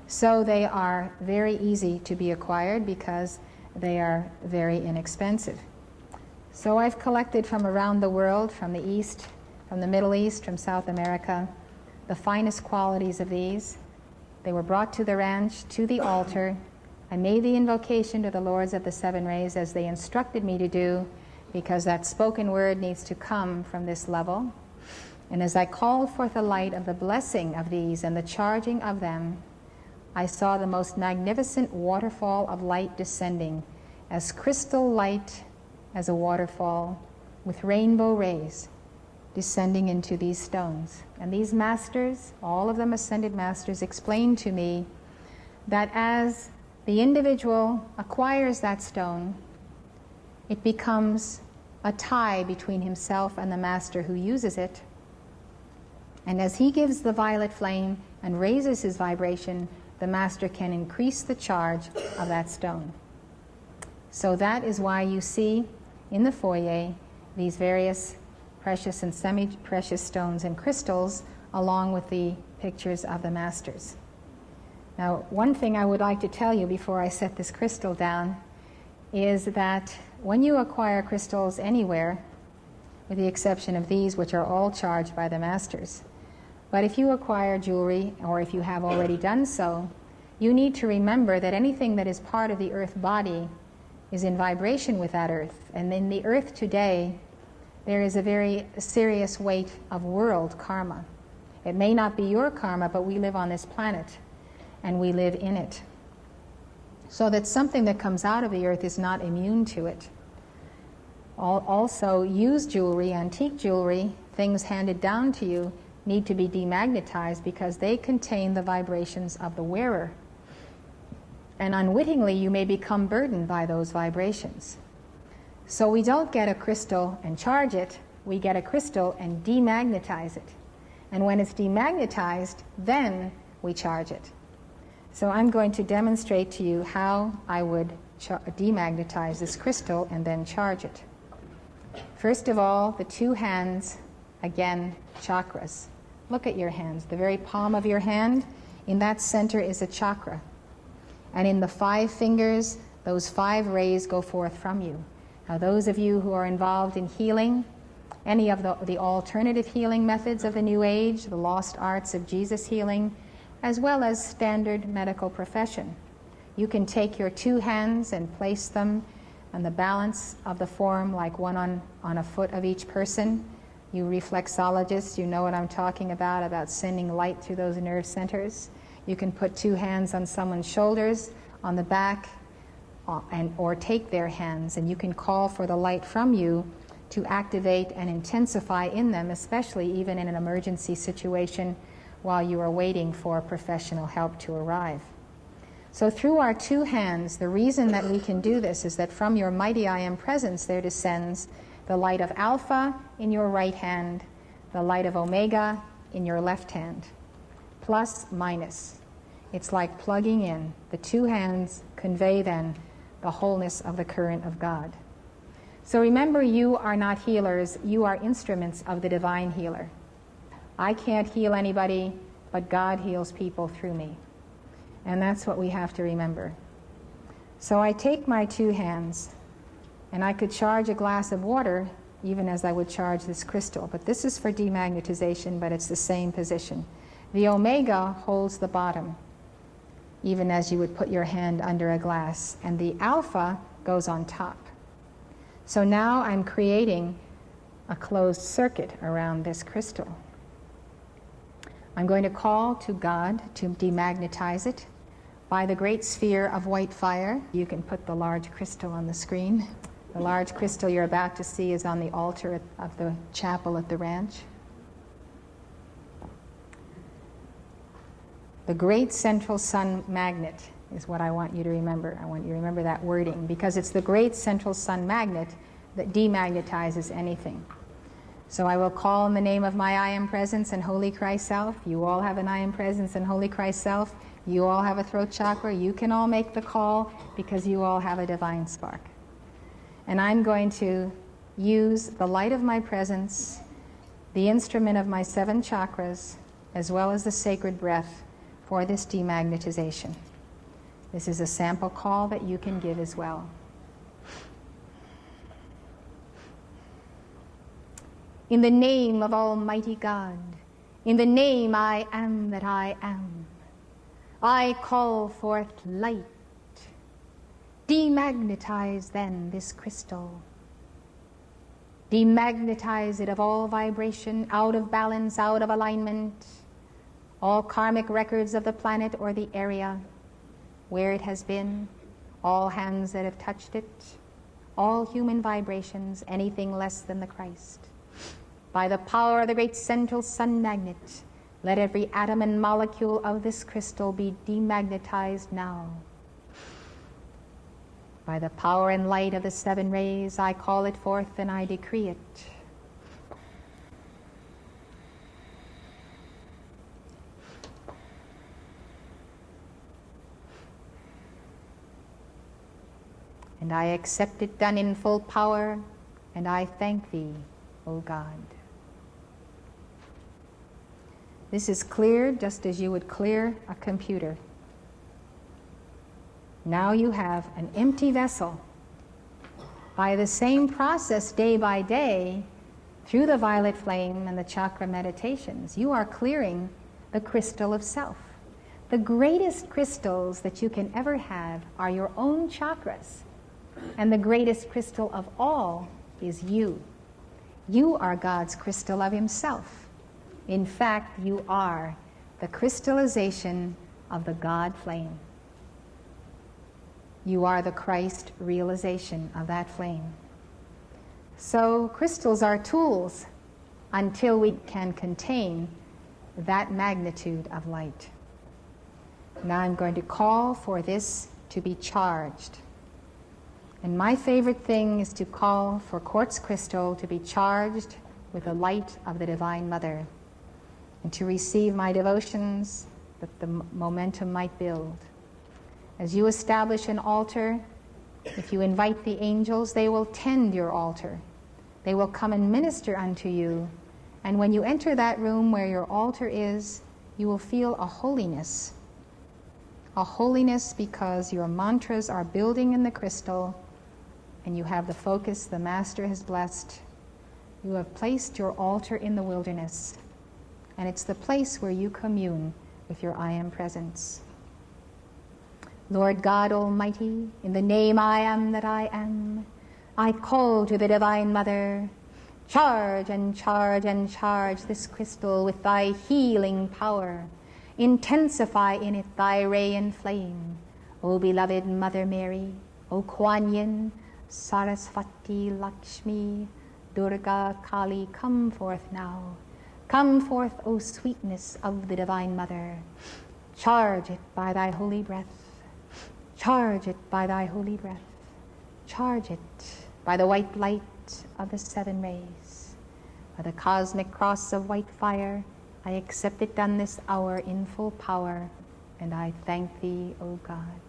Speaker 1: So they are very easy to be acquired because they are very inexpensive. So I've collected from around the world, from the East, from the Middle East, from South America, the finest qualities of these. They were brought to the ranch, to the altar. I made the invocation to the Lords of the Seven Rays as they instructed me to do, because that spoken word needs to come from this level. And as I called forth the light of the blessing of these and the charging of them, I saw the most magnificent waterfall of light descending, as crystal light as a waterfall, with rainbow rays descending into these stones. And these masters, all of them ascended masters, explained to me that as the individual acquires that stone, it becomes a tie between himself and the master who uses it. And as he gives the violet flame and raises his vibration, the master can increase the charge of that stone. So that is why you see in the foyer these various precious and semi-precious stones and crystals, along with the pictures of the masters. Now, one thing I would like to tell you before I set this crystal down is that when you acquire crystals anywhere, with the exception of these, which are all charged by the masters, but if you acquire jewelry, or if you have already done so, you need to remember that anything that is part of the earth body is in vibration with that earth. And in the earth today, there is a very serious weight of world karma. It may not be your karma, but we live on this planet, and we live in it. So that something that comes out of the earth is not immune to it. Also, used jewelry, antique jewelry, things handed down to you, need to be demagnetized because they contain the vibrations of the wearer. And unwittingly, you may become burdened by those vibrations. So we don't get a crystal and charge it, we get a crystal and demagnetize it. And when it's demagnetized, then we charge it. So I'm going to demonstrate to you how I would demagnetize this crystal and then charge it. First of all, the two hands, again, chakras. Look at your hands. The very palm of your hand, in that center is a chakra. And in the 5 fingers, those 5 rays go forth from you. Now, those of you who are involved in healing, any of the alternative healing methods of the New Age, the lost arts of Jesus healing, as well as standard medical profession, you can take your 2 hands and place them on the balance of the form, like one on a foot of each person. You reflexologists, you know what I'm talking about sending light through those nerve centers. You can put 2 hands on someone's shoulders, on the back, or take their hands, and you can call for the light from you to activate and intensify in them, especially even in an emergency situation while you are waiting for professional help to arrive. So through our 2 hands, the reason that we can do this is that from your mighty I Am presence there descends the light of Alpha in your right hand, the light of Omega in your left hand, plus, minus. It's like plugging in. The 2 hands convey then the wholeness of the current of God. So remember, you are not healers, you are instruments of the divine healer. I can't heal anybody, but God heals people through me. And that's what we have to remember. So I take my 2 hands, and I could charge a glass of water even as I would charge this crystal. But this is for demagnetization, but it's the same position. The Omega holds the bottom, even as you would put your hand under a glass, and the Alpha goes on top. So now I'm creating a closed circuit around this crystal. I'm going to call to God to demagnetize it by the great sphere of white fire. You can put the large crystal on the screen. The large crystal you're about to see is on the altar of the chapel at the ranch. The great central sun magnet is what I want you to remember. I want you to remember that wording, because it's the great central sun magnet that demagnetizes anything. So I will call in the name of my I Am Presence and Holy Christ Self. You all have an I Am Presence and Holy Christ Self. You all have a throat chakra. You can all make the call because you all have a divine spark. And I'm going to use the light of my presence, the instrument of my 7 chakras, as well as the sacred breath for this demagnetization. This is a sample call that you can give as well. In the name of Almighty God, in the name I am that I am, I call forth light. Demagnetize then this crystal. Demagnetize it of all vibration, out of balance, out of alignment, all karmic records of the planet or the area where it has been, all hands that have touched it, all human vibrations, anything less than the Christ. By the power of the great central sun magnet, let every atom and molecule of this crystal be demagnetized now. By the power and light of the 7 rays, I call it forth and I decree it. And I accept it done in full power, and I thank thee, O God. This is cleared just as you would clear a computer. Now you have an empty vessel. By the same process, day by day, through the violet flame and the chakra meditations, you are clearing the crystal of self. The greatest crystals that you can ever have are your own chakras. And the greatest crystal of all is you. You are God's crystal of Himself. In fact, you are the crystallization of the God flame. You are the Christ realization of that flame. So crystals are tools until we can contain that magnitude of light. Now I'm going to call for this to be charged. And my favorite thing is to call for quartz crystal to be charged with the light of the Divine Mother, and to receive my devotions that the momentum might build. As you establish an altar, if you invite the angels, they will tend your altar. They will come and minister unto you. And when you enter that room where your altar is, you will feel a holiness. A holiness because your mantras are building in the crystal, and you have the focus the Master has blessed. You have placed your altar in the wilderness, and it's the place where you commune with your I Am Presence. Lord God Almighty, in the name I am that I am, I call to the Divine Mother, charge and charge and charge this crystal with thy healing power. Intensify in it thy ray and flame. O beloved Mother Mary, O Kuan Yin, Sarasvati, Lakshmi, Durga, Kali, come forth now. Come forth, O sweetness of the Divine Mother. Charge it by thy holy breath. Charge it by thy holy breath. Charge it by the white light of the 7 rays. By the cosmic cross of white fire, I accept it done this hour in full power, and I thank thee, O God.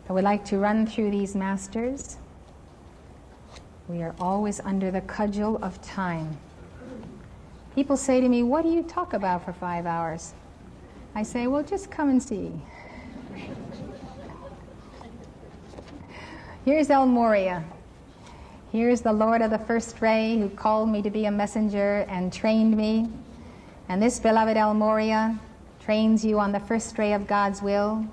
Speaker 1: I would like to run through these masters. We are always under the cudgel of time. People say to me, what do you talk about for 5 hours? I say, well, just come and see. Here's El Moria. Here's the Lord of the First Ray who called me to be a messenger and trained me. And this beloved El Moria trains you on the first ray of God's will.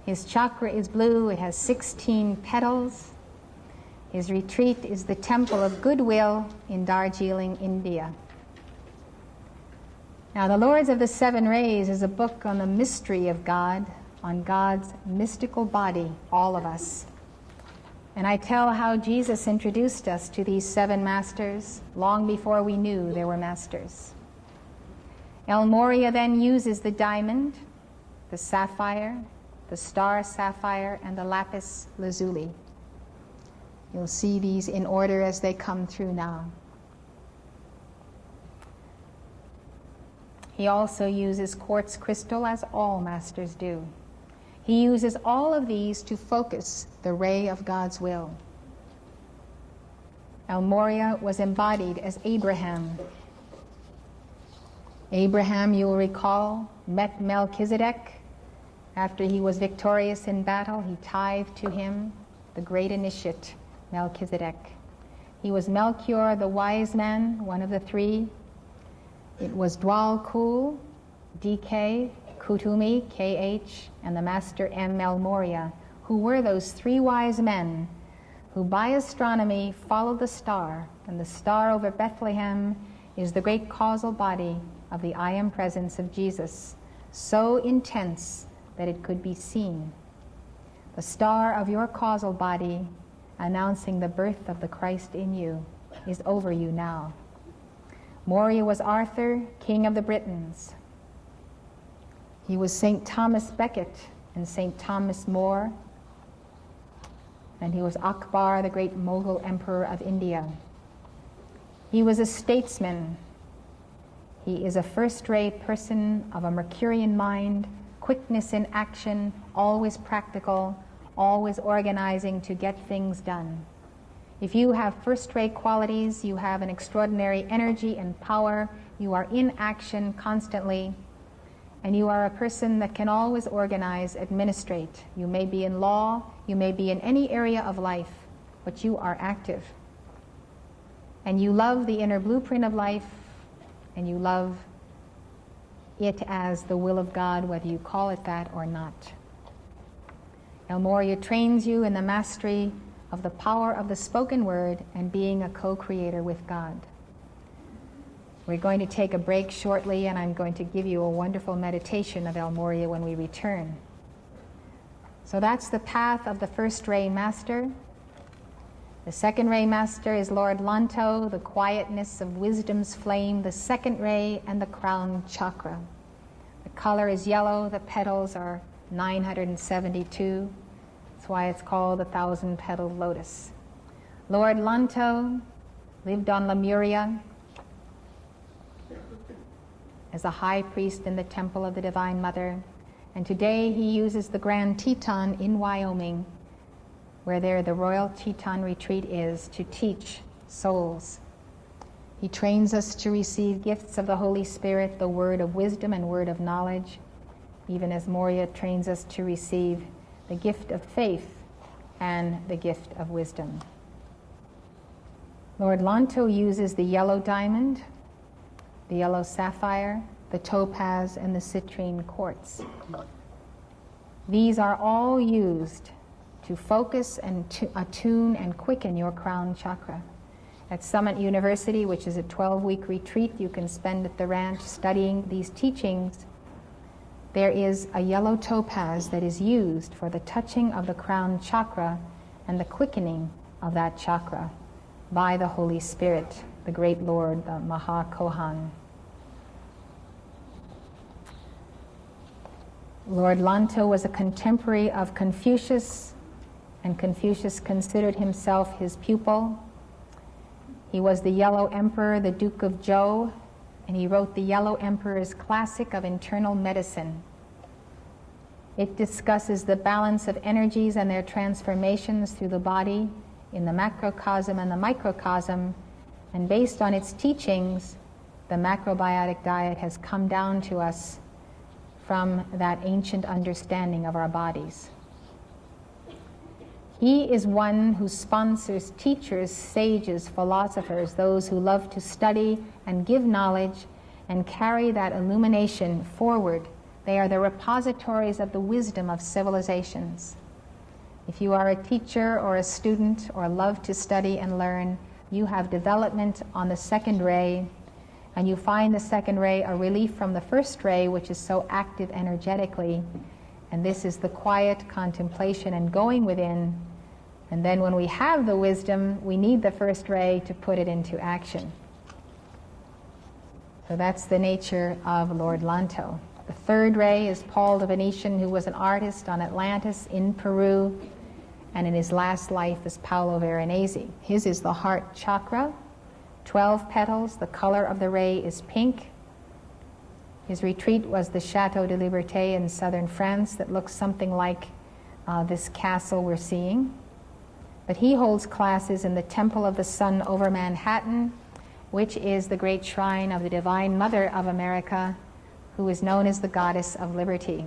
Speaker 1: His chakra is blue. It has 16 petals. His retreat is the Temple of Goodwill in Darjeeling, India. Now, The Lords of the 7 Rays is a book on the mystery of God, on God's mystical body, all of us. And I tell how Jesus introduced us to these 7 masters long before we knew there were masters. El Morya then uses the diamond, the sapphire, the star sapphire, and the lapis lazuli. You'll see these in order as they come through now. He also uses quartz crystal, as all masters do. He uses all of these to focus the ray of God's will. El Morya was embodied as Abraham. Abraham, you will recall, met Melchizedek. After he was victorious in battle, he tithed to him, the great initiate, Melchizedek. He was Melchior, the wise man, one of the 3. It was Dwal Kul, DK, Kutumi, KH, and the master M. El Morya, who were those 3 wise men who by astronomy followed the star, and the star over Bethlehem is the great causal body of the I Am Presence of Jesus, so intense that it could be seen. The star of your causal body, announcing the birth of the Christ in you, is over you now. Morya was Arthur, King of the Britons. He was St. Thomas Becket and St. Thomas More, and he was Akbar, the great Mughal Emperor of India. He was a statesman. He is a first-rate person of a Mercurian mind, quickness in action, always practical, always organizing to get things done. If you have first-rate qualities, you have an extraordinary energy and power, you are in action constantly, and you are a person that can always organize, administrate. You may be in law, you may be in any area of life, but you are active. And you love the inner blueprint of life, and you love it as the will of God, whether you call it that or not. El Morya trains you in the mastery of the power of the spoken word and being a co-creator with God. We're going to take a break shortly, and I'm going to give you a wonderful meditation of El Morya when we return. So that's the path of the first ray master. The second ray master is Lord Lanto, the quietness of wisdom's flame, the second ray, and the crown chakra. The color is yellow, the petals are 972. That's why it's called the 1,000-petaled lotus. Lord Lanto lived on Lemuria as a high priest in the temple of the Divine Mother, and today he uses the Grand Teton in Wyoming, where the Royal Teton Retreat is, to teach souls. He trains us to receive gifts of the Holy Spirit, the word of wisdom and word of knowledge, even as Morya trains us to receive the gift of faith and the gift of wisdom. Lord Lanto uses the yellow diamond, the yellow sapphire, the topaz, and the citrine quartz. These are all used to focus and to attune and quicken your crown chakra. At Summit University, which is a 12-week retreat you can spend at the ranch studying these teachings, there is a yellow topaz that is used for the touching of the crown chakra and the quickening of that chakra by the Holy Spirit, the great Lord, the Maha Kohan. Lord Lanto was a contemporary of Confucius, and Confucius considered himself his pupil. He was the Yellow Emperor, the Duke of Zhou, and he wrote the Yellow Emperor's Classic of Internal Medicine. It discusses the balance of energies and their transformations through the body in the macrocosm and the microcosm, and based on its teachings, the macrobiotic diet has come down to us from that ancient understanding of our bodies. He is one who sponsors teachers, sages, philosophers, those who love to study and give knowledge and carry that illumination forward. They are the repositories of the wisdom of civilizations. If you are a teacher or a student or love to study and learn, you have development on the second ray, and you find the second ray a relief from the first ray, which is so active energetically. And this is the quiet contemplation and going within And then when we have the wisdom, we need the first ray to put it into action. So that's the nature of Lord Lanto. The third ray is Paul the Venetian, who was an artist on Atlantis in Peru, and in his last life is Paolo Veronese. His is the heart chakra, 12 petals, the color of the ray is pink. His retreat was the Chateau de Liberté in southern France that looks something like this castle we're seeing. But he holds classes in the Temple of the Sun over Manhattan, which is the great shrine of the Divine Mother of America, who is known as the Goddess of Liberty.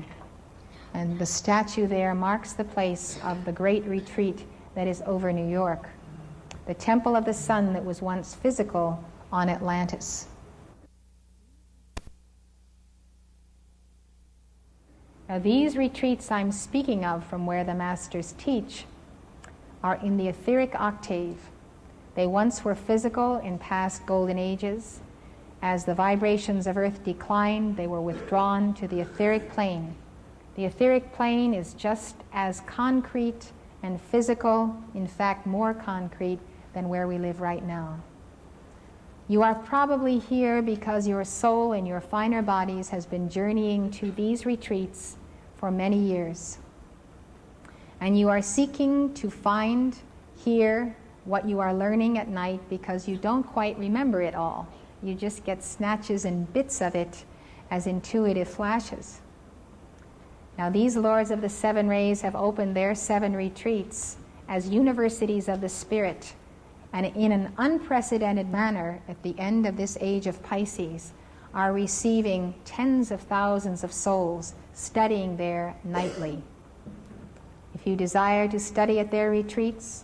Speaker 1: And the statue there marks the place of the great retreat that is over New York, the Temple of the Sun that was once physical on Atlantis. Now, these retreats I'm speaking of from where the masters teach are in the etheric octave. They once were physical in past golden ages. As the vibrations of earth declined, they were withdrawn to the etheric plane. The etheric plane is just as concrete and physical, in fact more concrete than where we live right now. You are probably here because your soul in your finer bodies has been journeying to these retreats for many years. And you are seeking to find here what you are learning at night because you don't quite remember it all. You just get snatches and bits of it as intuitive flashes. Now, these Lords of the Seven Rays have opened their 7 retreats as universities of the Spirit, and in an unprecedented manner, at the end of this age of Pisces, are receiving tens of thousands of souls studying there nightly. If you desire to study at their retreats,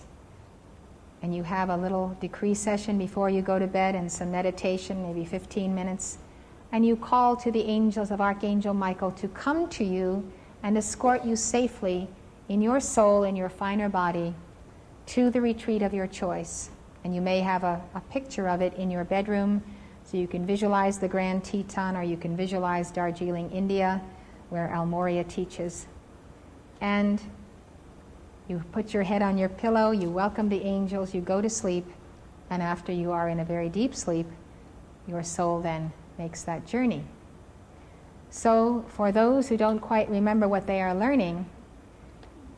Speaker 1: and you have a little decree session before you go to bed and some meditation, maybe 15 minutes, and you call to the angels of Archangel Michael to come to you and escort you safely in your soul, in your finer body, to the retreat of your choice. And you may have a picture of it in your bedroom, so you can visualize the Grand Teton, or you can visualize Darjeeling, India, where Almoria teaches. And you put your head on your pillow, you welcome the angels, you go to sleep, and after you are in a very deep sleep, your soul then makes that journey. So for those who don't quite remember what they are learning,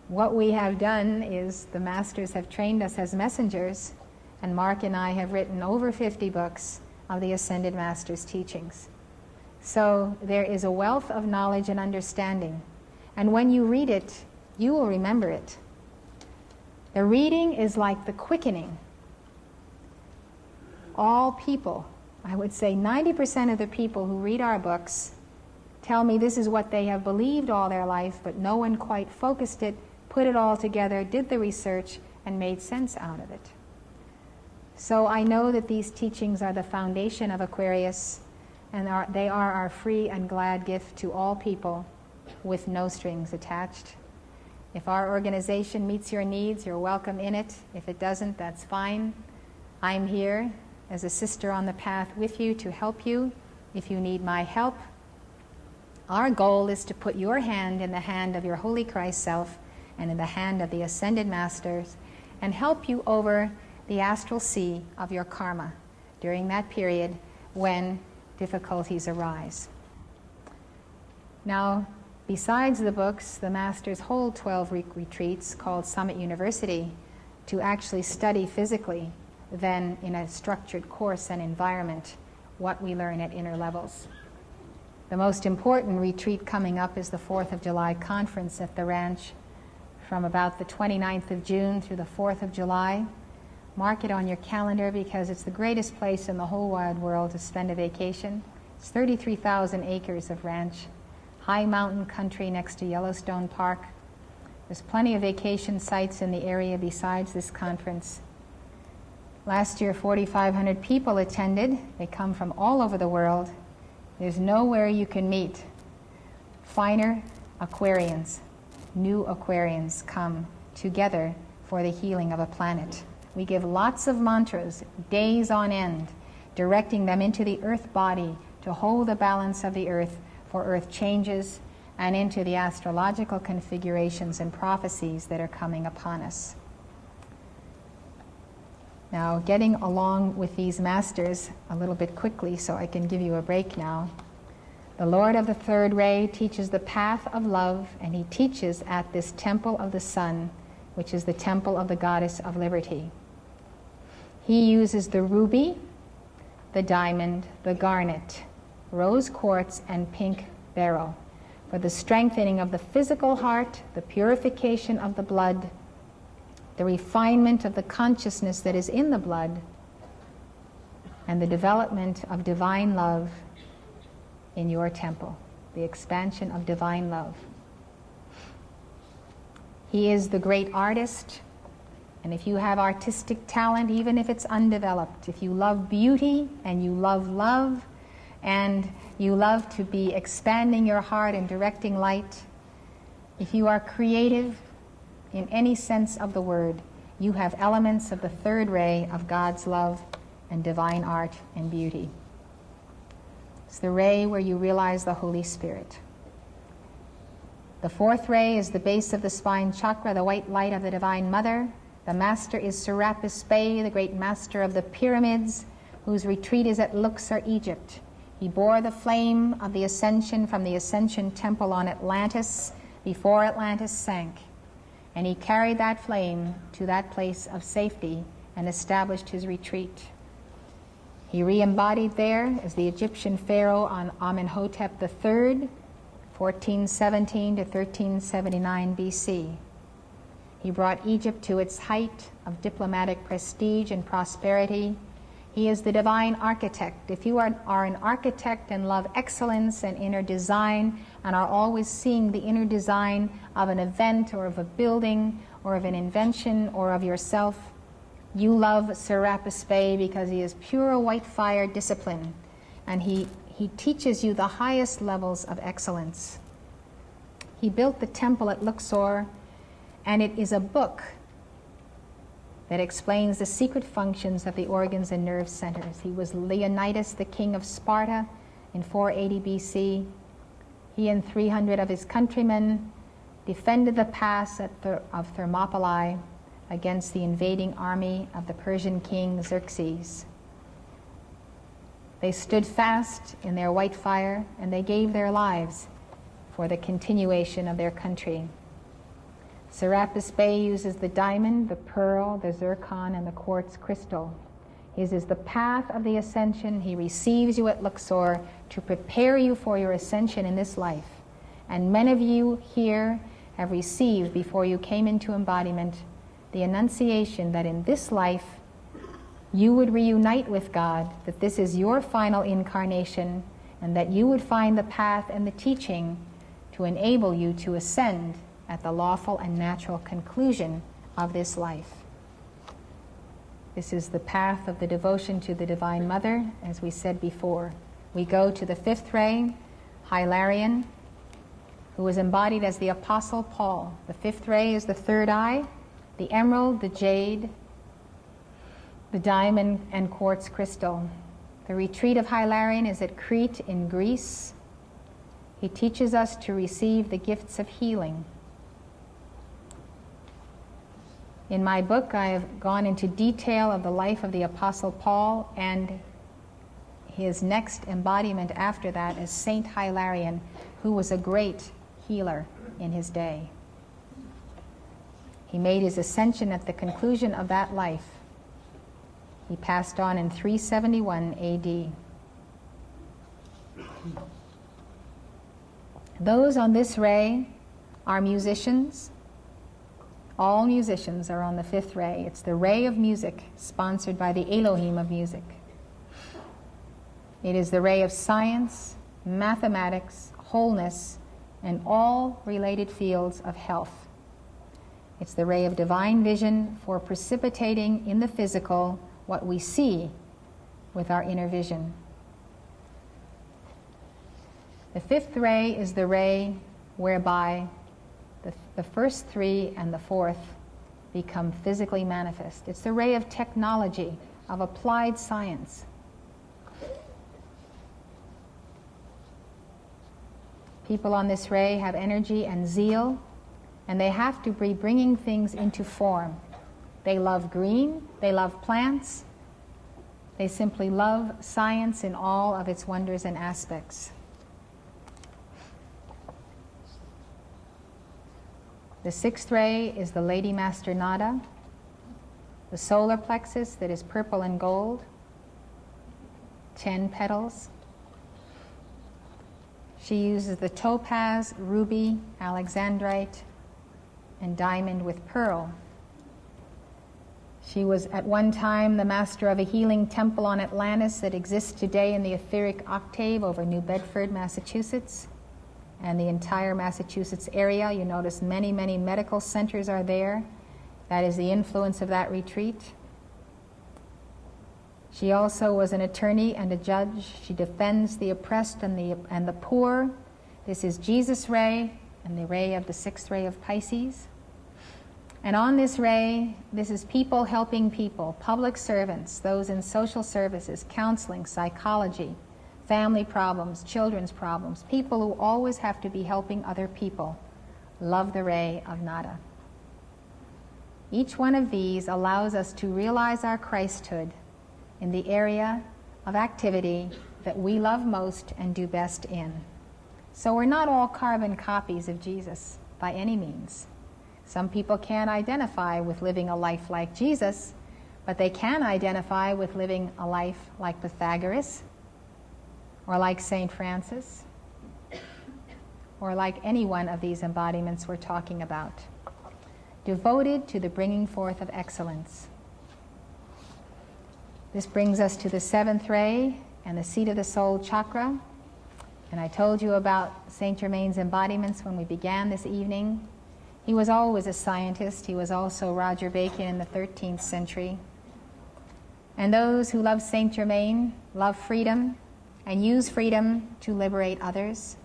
Speaker 1: what we have done is the masters have trained us as messengers, and Mark and I have written over 50 books of the Ascended Masters' teachings. So there is a wealth of knowledge and understanding, and when you read it, you will remember it. The reading is like the quickening. All people, I would say 90% of the people who read our books tell me this is what they have believed all their life, but no one quite focused it, put it all together, did the research, and made sense out of it. So I know that these teachings are the foundation of Aquarius, and they are our free and glad gift to all people with no strings attached. If our organization meets your needs, you're welcome in it. If it doesn't, that's fine. I'm here as a sister on the path with you to help you if you need my help. Our goal is to put your hand in the hand of your Holy Christ Self and in the hand of the Ascended Masters and help you over the astral sea of your karma during that period when difficulties arise. Now, besides the books, the masters hold 12 retreats called Summit University to actually study physically, then in a structured course and environment, what we learn at inner levels. The most important retreat coming up is the 4th of July conference at the ranch from about the 29th of June through the 4th of July. Mark it on your calendar because it's the greatest place in the whole wide world to spend a vacation. It's 33,000 acres of ranch, high mountain country next to Yellowstone Park. There's plenty of vacation sites in the area besides this conference. Last year, 4,500 people attended. They come from all over the world. There's nowhere you can meet finer Aquarians, new Aquarians come together for the healing of a planet. We give lots of mantras, days on end, directing them into the earth body to hold the balance of the earth for earth changes and into the astrological configurations and prophecies that are coming upon us. Now, getting along with these masters a little bit quickly so I can give you a break now. The Lord of the third ray teaches the path of love, and he teaches at this temple of the sun, which is the temple of the goddess of liberty. He uses the ruby, the diamond, the garnet, rose quartz, and pink beryl for the strengthening of the physical heart, the purification of the blood, the refinement of the consciousness that is in the blood, and the development of divine love in your temple, the expansion of divine love. He is the great artist, and if you have artistic talent, even if it's undeveloped, if you love beauty and you love love and you love to be expanding your heart and directing light, if you are creative in any sense of the word, you have elements of the third ray of God's love and divine art and beauty. It's the ray where you realize the Holy Spirit. The fourth ray is the base of the spine chakra, the white light of the Divine Mother. The master is Serapis Bey, the great master of the pyramids, whose retreat is at Luxor, Egypt. He bore the flame of the ascension from the Ascension Temple on Atlantis before Atlantis sank. And he carried that flame to that place of safety and established his retreat. He re-embodied there as the Egyptian pharaoh on Amenhotep III, 1417 to 1379 BC. He brought Egypt to its height of diplomatic prestige and prosperity. He is the divine architect. If you are an architect and love excellence and inner design and are always seeing the inner design of an event or of a building or of an invention or of yourself, you love Serapis Bey because he is pure white fire discipline, and he teaches you the highest levels of excellence. He built the temple at Luxor, and it is a book that explains the secret functions of the organs and nerve centers. He was Leonidas, the king of Sparta, in 480 BC. He and 300 of his countrymen defended the pass of Thermopylae against the invading army of the Persian king Xerxes. They stood fast in their white fire, and they gave their lives for the continuation of their country. Serapis Bey uses the diamond, the pearl, the zircon, and the quartz crystal. His is the path of the ascension. He receives you at Luxor to prepare you for your ascension in this life. And many of you here have received, before you came into embodiment, the annunciation that in this life you would reunite with God, that this is your final incarnation, and that you would find the path and the teaching to enable you to ascend at the lawful and natural conclusion of this life. This is the path of the devotion to the Divine Mother, as we said before. We go to the fifth ray, Hilarion, who was embodied as the Apostle Paul. The fifth ray is the third eye, the emerald, the jade, the diamond, and quartz crystal. The retreat of Hilarion is at Crete in Greece. He teaches us to receive the gifts of healing. In my book, I have gone into detail of the life of the Apostle Paul, and his next embodiment after that is Saint Hilarion, who was a great healer in his day. He made his ascension at the conclusion of that life. He passed on in 371 AD. Those on this ray are musicians. All musicians are on the fifth ray. It's the ray of music, sponsored by the Elohim of music. It is the ray of science, mathematics, wholeness, and all related fields of health. It's the ray of divine vision for precipitating in the physical what we see with our inner vision. The fifth ray is the ray whereby the first three and the fourth become physically manifest. It's the ray of technology, of applied science. People on this ray have energy and zeal, and they have to be bringing things into form. They love green. They love plants. They simply love science in all of its wonders and aspects. The sixth ray is the Lady Master Nada, the solar plexus that is purple and gold, 10 petals. She uses the topaz, ruby, alexandrite, and diamond with pearl. She was at one time the master of a healing temple on Atlantis that exists today in the etheric octave over New Bedford, Massachusetts, and the entire Massachusetts area. You notice many, many medical centers are there. That is the influence of that retreat. She also was an attorney and a judge. She defends the oppressed and the poor. This is Jesus' ray and the ray of the sixth ray of Pisces. And on this ray, this is people helping people, public servants, those in social services, counseling, psychology, family problems, children's problems, people who always have to be helping other people. Love the ray of Nada. Each one of these allows us to realize our Christhood in the area of activity that we love most and do best in. So we're not all carbon copies of Jesus by any means. Some people can't identify with living a life like Jesus, but they can identify with living a life like Pythagoras, or like St. Francis, or like any one of these embodiments we're talking about, devoted to the bringing forth of excellence. This brings us to the seventh ray and the seat of the soul chakra. And I told you about Saint Germain's embodiments when we began this evening. He was always a scientist. He was also Roger Bacon in the 13th century. And those who love Saint Germain love freedom and use freedom to liberate others.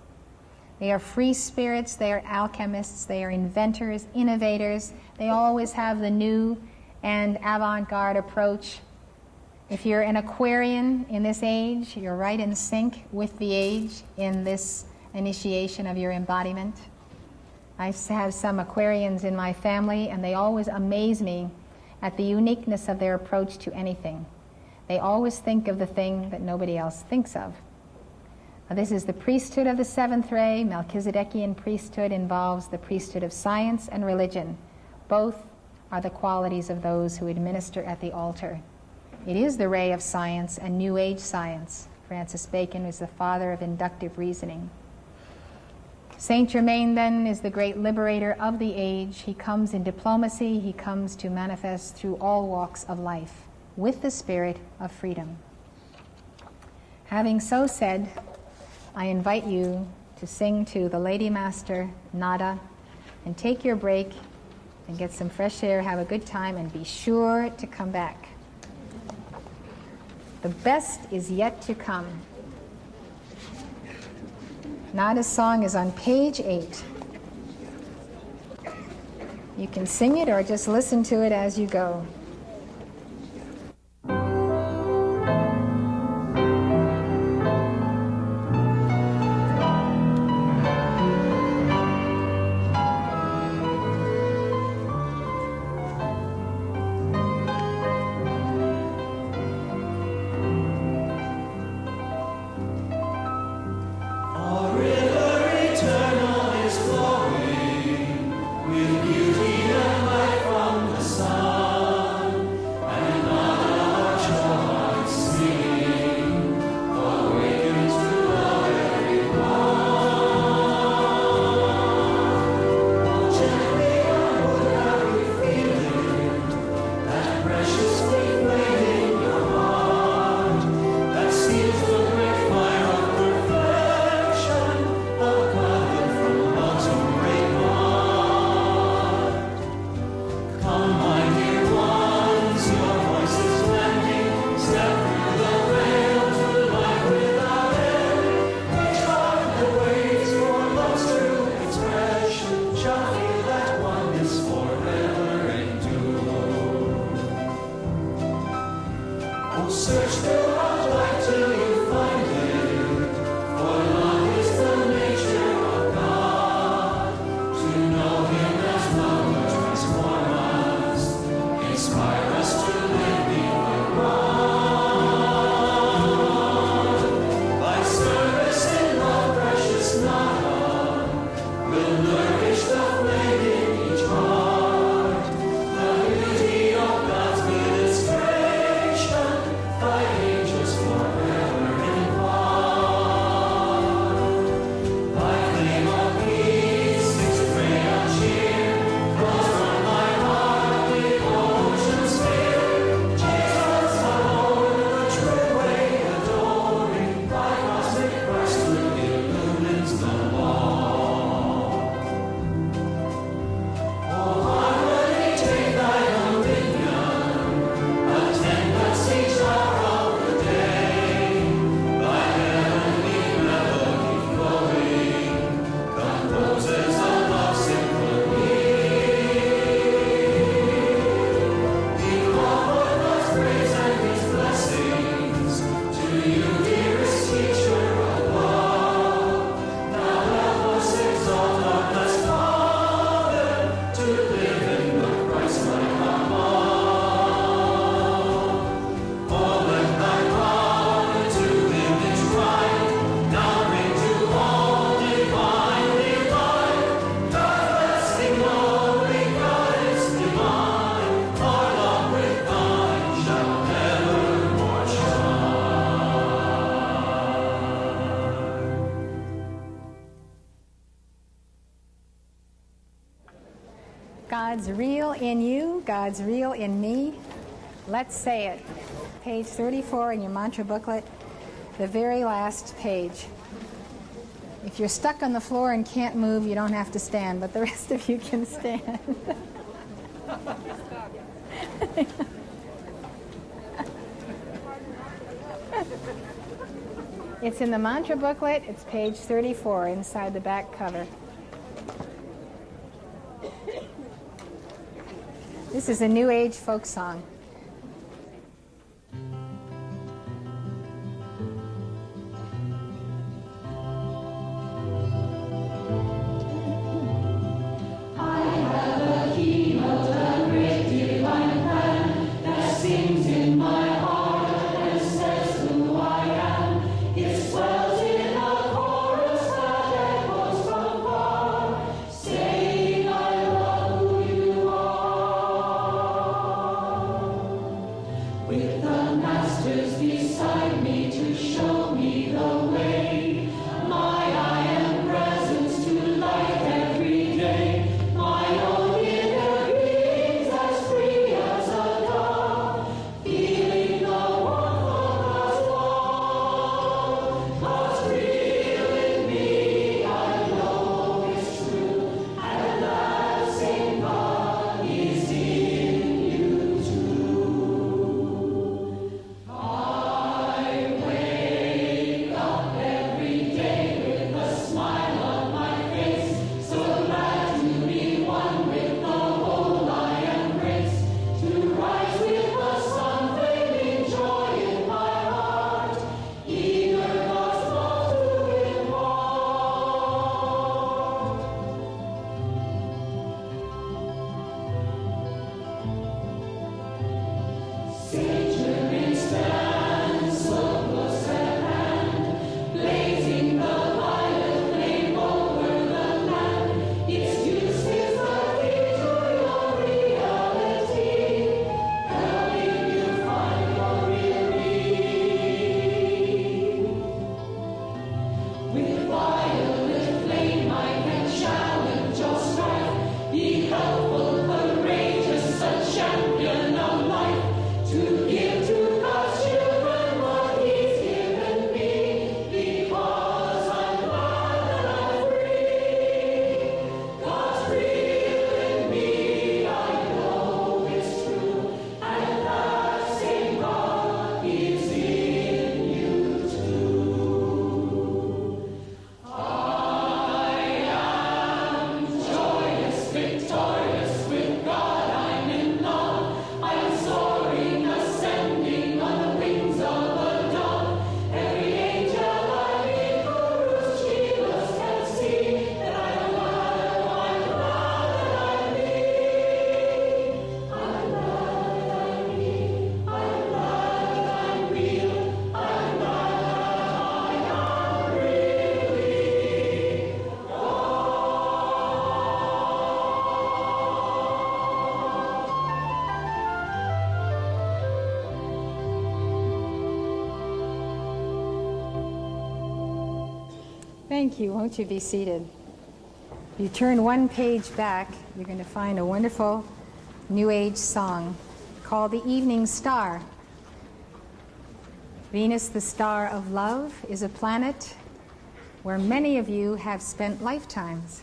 Speaker 1: They are free spirits. They are alchemists. They are inventors, innovators. They always have the new and avant-garde approach. If you're an Aquarian in this age, you're right in sync with the age in this initiation of your embodiment. I have some Aquarians in my family, and they always amaze me at the uniqueness of their approach to anything. They always think of the thing that nobody else thinks of. Now, this is the priesthood of the seventh ray. Melchizedekian priesthood involves the priesthood of science and religion. Both are the qualities of those who administer at the altar. It is the ray of science and New Age science. Francis Bacon was the father of inductive reasoning. Saint Germain, then, is the great liberator of the age. He comes in diplomacy. He comes to manifest through all walks of life with the spirit of freedom. Having so said, I invite you to sing to the Lady Master Nada and take your break and get some fresh air, have a good time, and be sure to come back. The best is yet to come. Nada's song is on page 8. You can sing it or just listen to it as you go.
Speaker 3: With beauty and light from the sun.
Speaker 1: God's real in you, God's real in me. Let's say it. Page 34 in your mantra booklet, the very last page. If you're stuck on the floor and can't move, you don't have to stand, but the rest of you can stand. It's in the mantra booklet. It's page 34 inside the back cover. This is a New Age folk song. Thank you. Won't you be seated? If you turn one page back, you're going to find a wonderful New Age song called The Evening Star. Venus, the star of love, is a planet where many of you have spent lifetimes.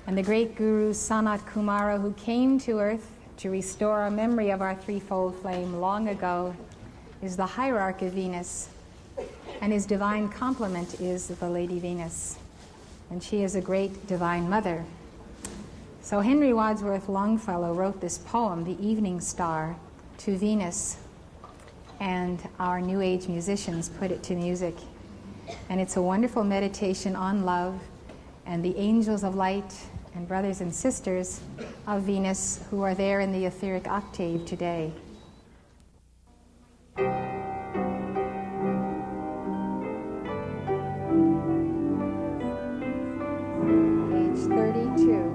Speaker 1: And the great Guru Sanat Kumara, who came to Earth to restore our memory of our threefold flame long ago, is the hierarch of Venus, and his divine complement is the Lady Venus, and she is a great divine mother. So Henry Wadsworth Longfellow wrote this poem, The Evening Star, to Venus, and our New Age musicians put it to music. And it's a wonderful meditation on love and the angels of light and brothers and sisters of Venus who are there in the etheric octave today. Page 32.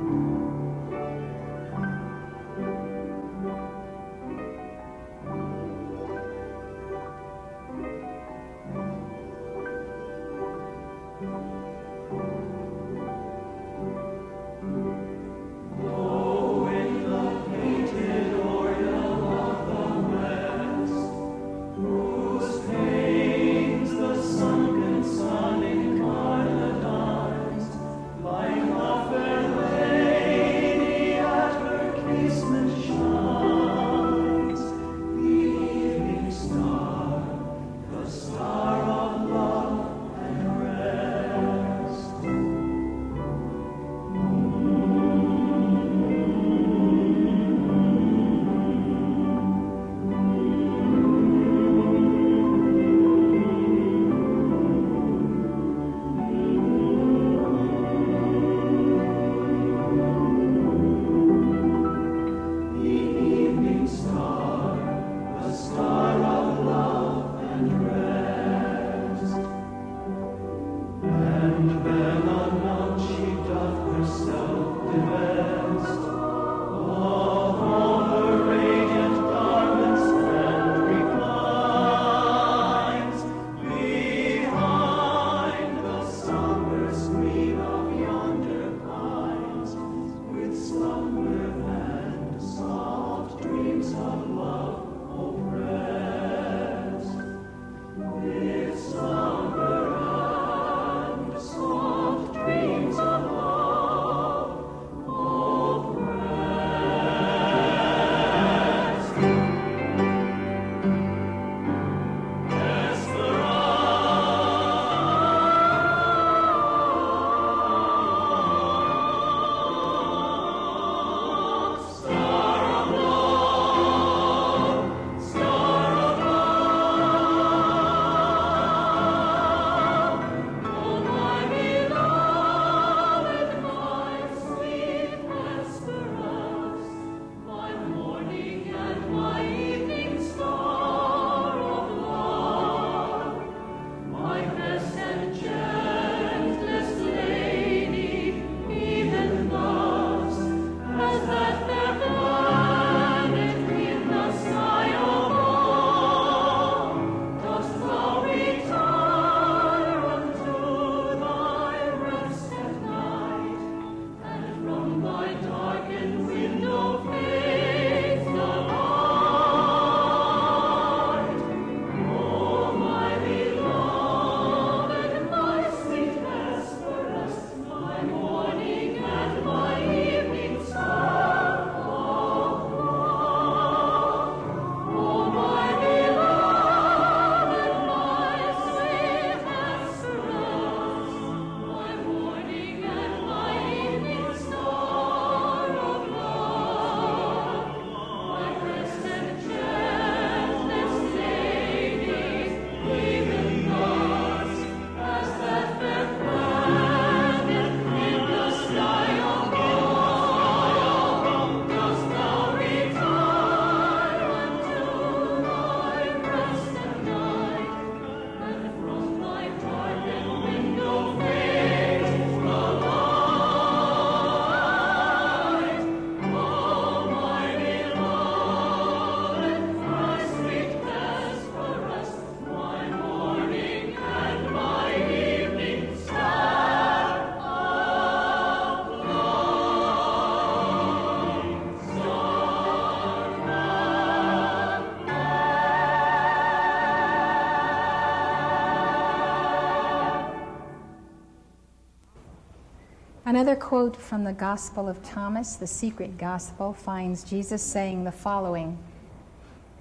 Speaker 1: Another quote from the Gospel of Thomas, the secret gospel, finds Jesus saying the following: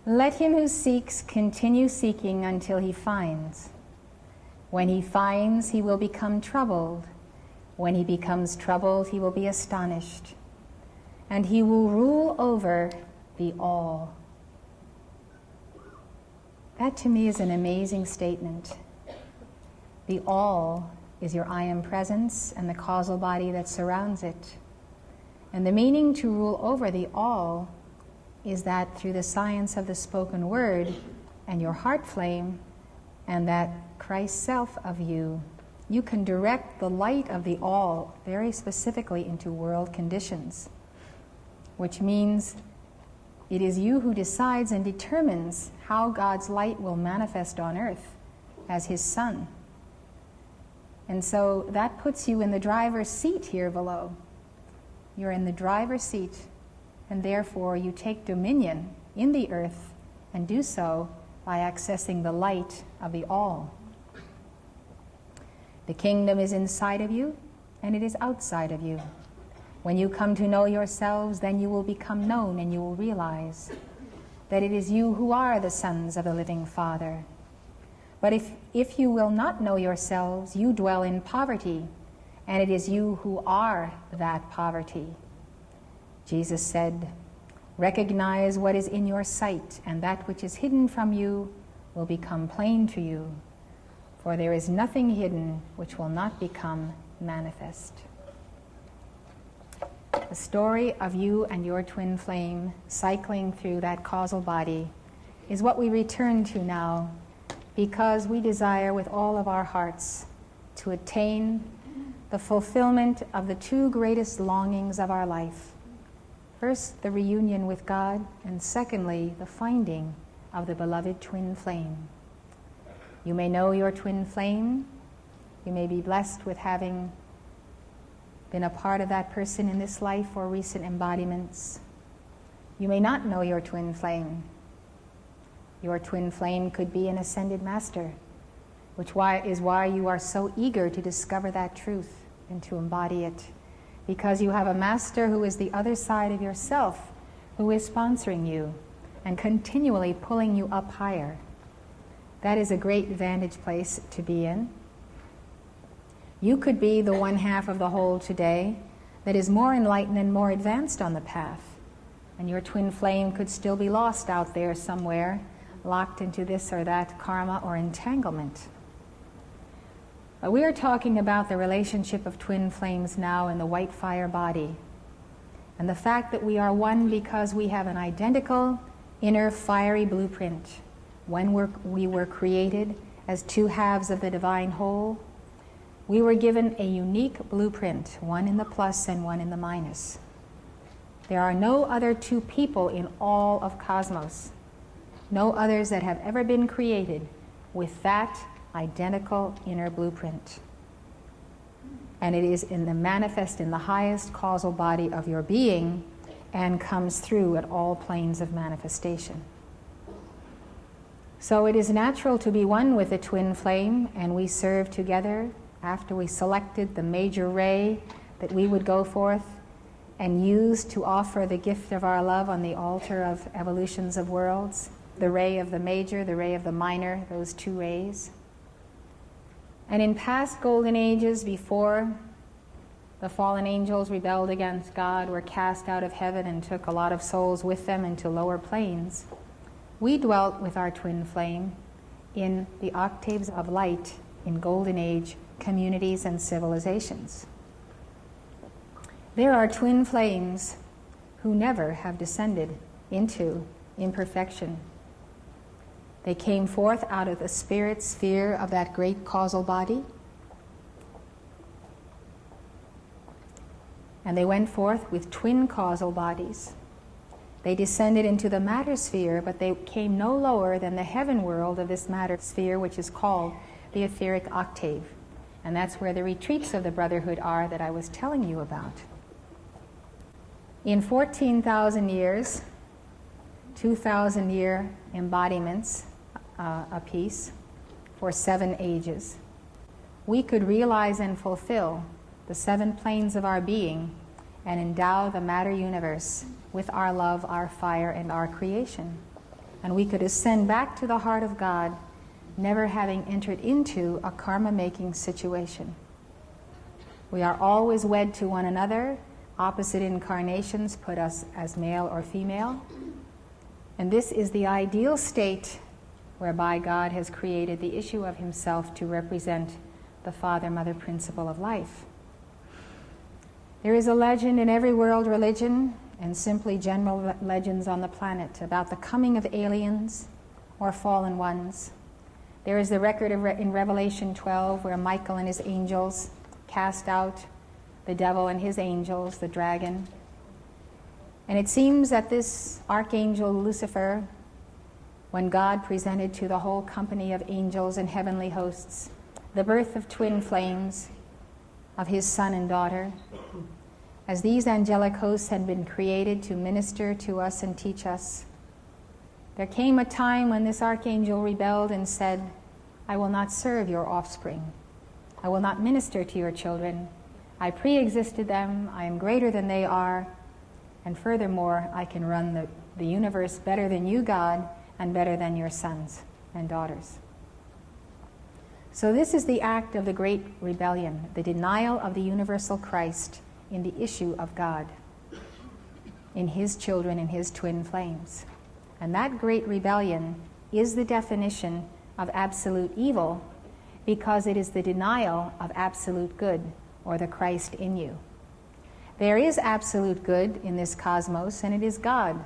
Speaker 1: "Let him who seeks continue seeking until he finds. When he finds, he will become troubled. When he becomes troubled, he will be astonished. And he will rule over the all." That to me is an amazing statement. The all is your I am presence and the causal body that surrounds it. And the meaning to rule over the all is that through the science of the spoken word and your heart flame and that Christ self of you, you can direct the light of the all very specifically into world conditions, which means it is you who decides and determines how God's light will manifest on earth as his son. And so that puts you in the driver's seat here below. You're in the driver's seat, and therefore you take dominion in the earth and do so by accessing the light of the all. The kingdom is inside of you, and it is outside of you. When you come to know yourselves, then you will become known, and you will realize that it is you who are the sons of the living Father. But if you will not know yourselves, you dwell in poverty, and it is you who are that poverty. Jesus said, "Recognize what is in your sight, and that which is hidden from you will become plain to you. For there is nothing hidden which will not become manifest." The story of you and your twin flame cycling through that causal body is what we return to now, because we desire with all of our hearts to attain the fulfillment of the two greatest longings of our life. First, the reunion with God, and secondly, the finding of the beloved twin flame. You may know your twin flame. You may be blessed with having been a part of that person in this life or recent embodiments. You may not know your twin flame. Your twin flame could be an ascended master, which is why you are so eager to discover that truth and to embody it, because you have a master who is the other side of yourself, who is sponsoring you and continually pulling you up higher. That is a great vantage place to be in. You could be the one half of the whole today that is more enlightened and more advanced on the path, and your twin flame could still be lost out there somewhere, locked into this or that karma or entanglement. But we are talking about the relationship of twin flames now in the white fire body, and the fact that we are one because we have an identical inner fiery blueprint. When we were created as two halves of the divine whole, we were given a unique blueprint, one in the plus and one in the minus. There are no other two people in all of cosmos, no others that have ever been created with that identical inner blueprint. And it is in the manifest in the highest causal body of your being and comes through at all planes of manifestation. So it is natural to be one with the twin flame, and we serve together after we selected the major ray that we would go forth and use to offer the gift of our love on the altar of evolutions of worlds, the ray of the major, the ray of the minor, those two rays. And in past golden ages, before the fallen angels rebelled against God, were cast out of heaven and took a lot of souls with them into lower planes, we dwelt with our twin flame in the octaves of light in golden age communities and civilizations. There are twin flames who never have descended into imperfection. They came forth out of the spirit sphere of that great causal body, and they went forth with twin causal bodies. They descended into the matter sphere, but they came no lower than the heaven world of this matter sphere, which is called the etheric octave. And that's where the retreats of the Brotherhood are that I was telling you about. In 14,000 years, 2,000-year embodiments apiece for 7 ages, we could realize and fulfill the 7 planes of our being and endow the matter universe with our love, our fire, and our creation. And we could ascend back to the heart of God, never having entered into a karma-making situation. We are always wed to one another. Opposite incarnations put us as male or female. And this is the ideal state whereby God has created the issue of himself to represent the Father-Mother principle of life. There is a legend in every world religion, and simply general legends on the planet, about the coming of aliens or fallen ones. There is the record in Revelation 12 where Michael and his angels cast out the devil and his angels, the dragon. And it seems that this archangel Lucifer, when God presented to the whole company of angels and heavenly hosts the birth of twin flames of his son and daughter, as these angelic hosts had been created to minister to us and teach us, there came a time when this archangel rebelled and said, I will not serve your offspring. I will not minister to your children. I pre-existed them. I am greater than they are. And furthermore, I can run the universe better than you, God, and better than your sons and daughters. So this is the act of the great rebellion, the denial of the universal Christ in the issue of God, in his children, in his twin flames. And that great rebellion is the definition of absolute evil, because it is the denial of absolute good, or the Christ in you. There is absolute good in this cosmos, and it is God,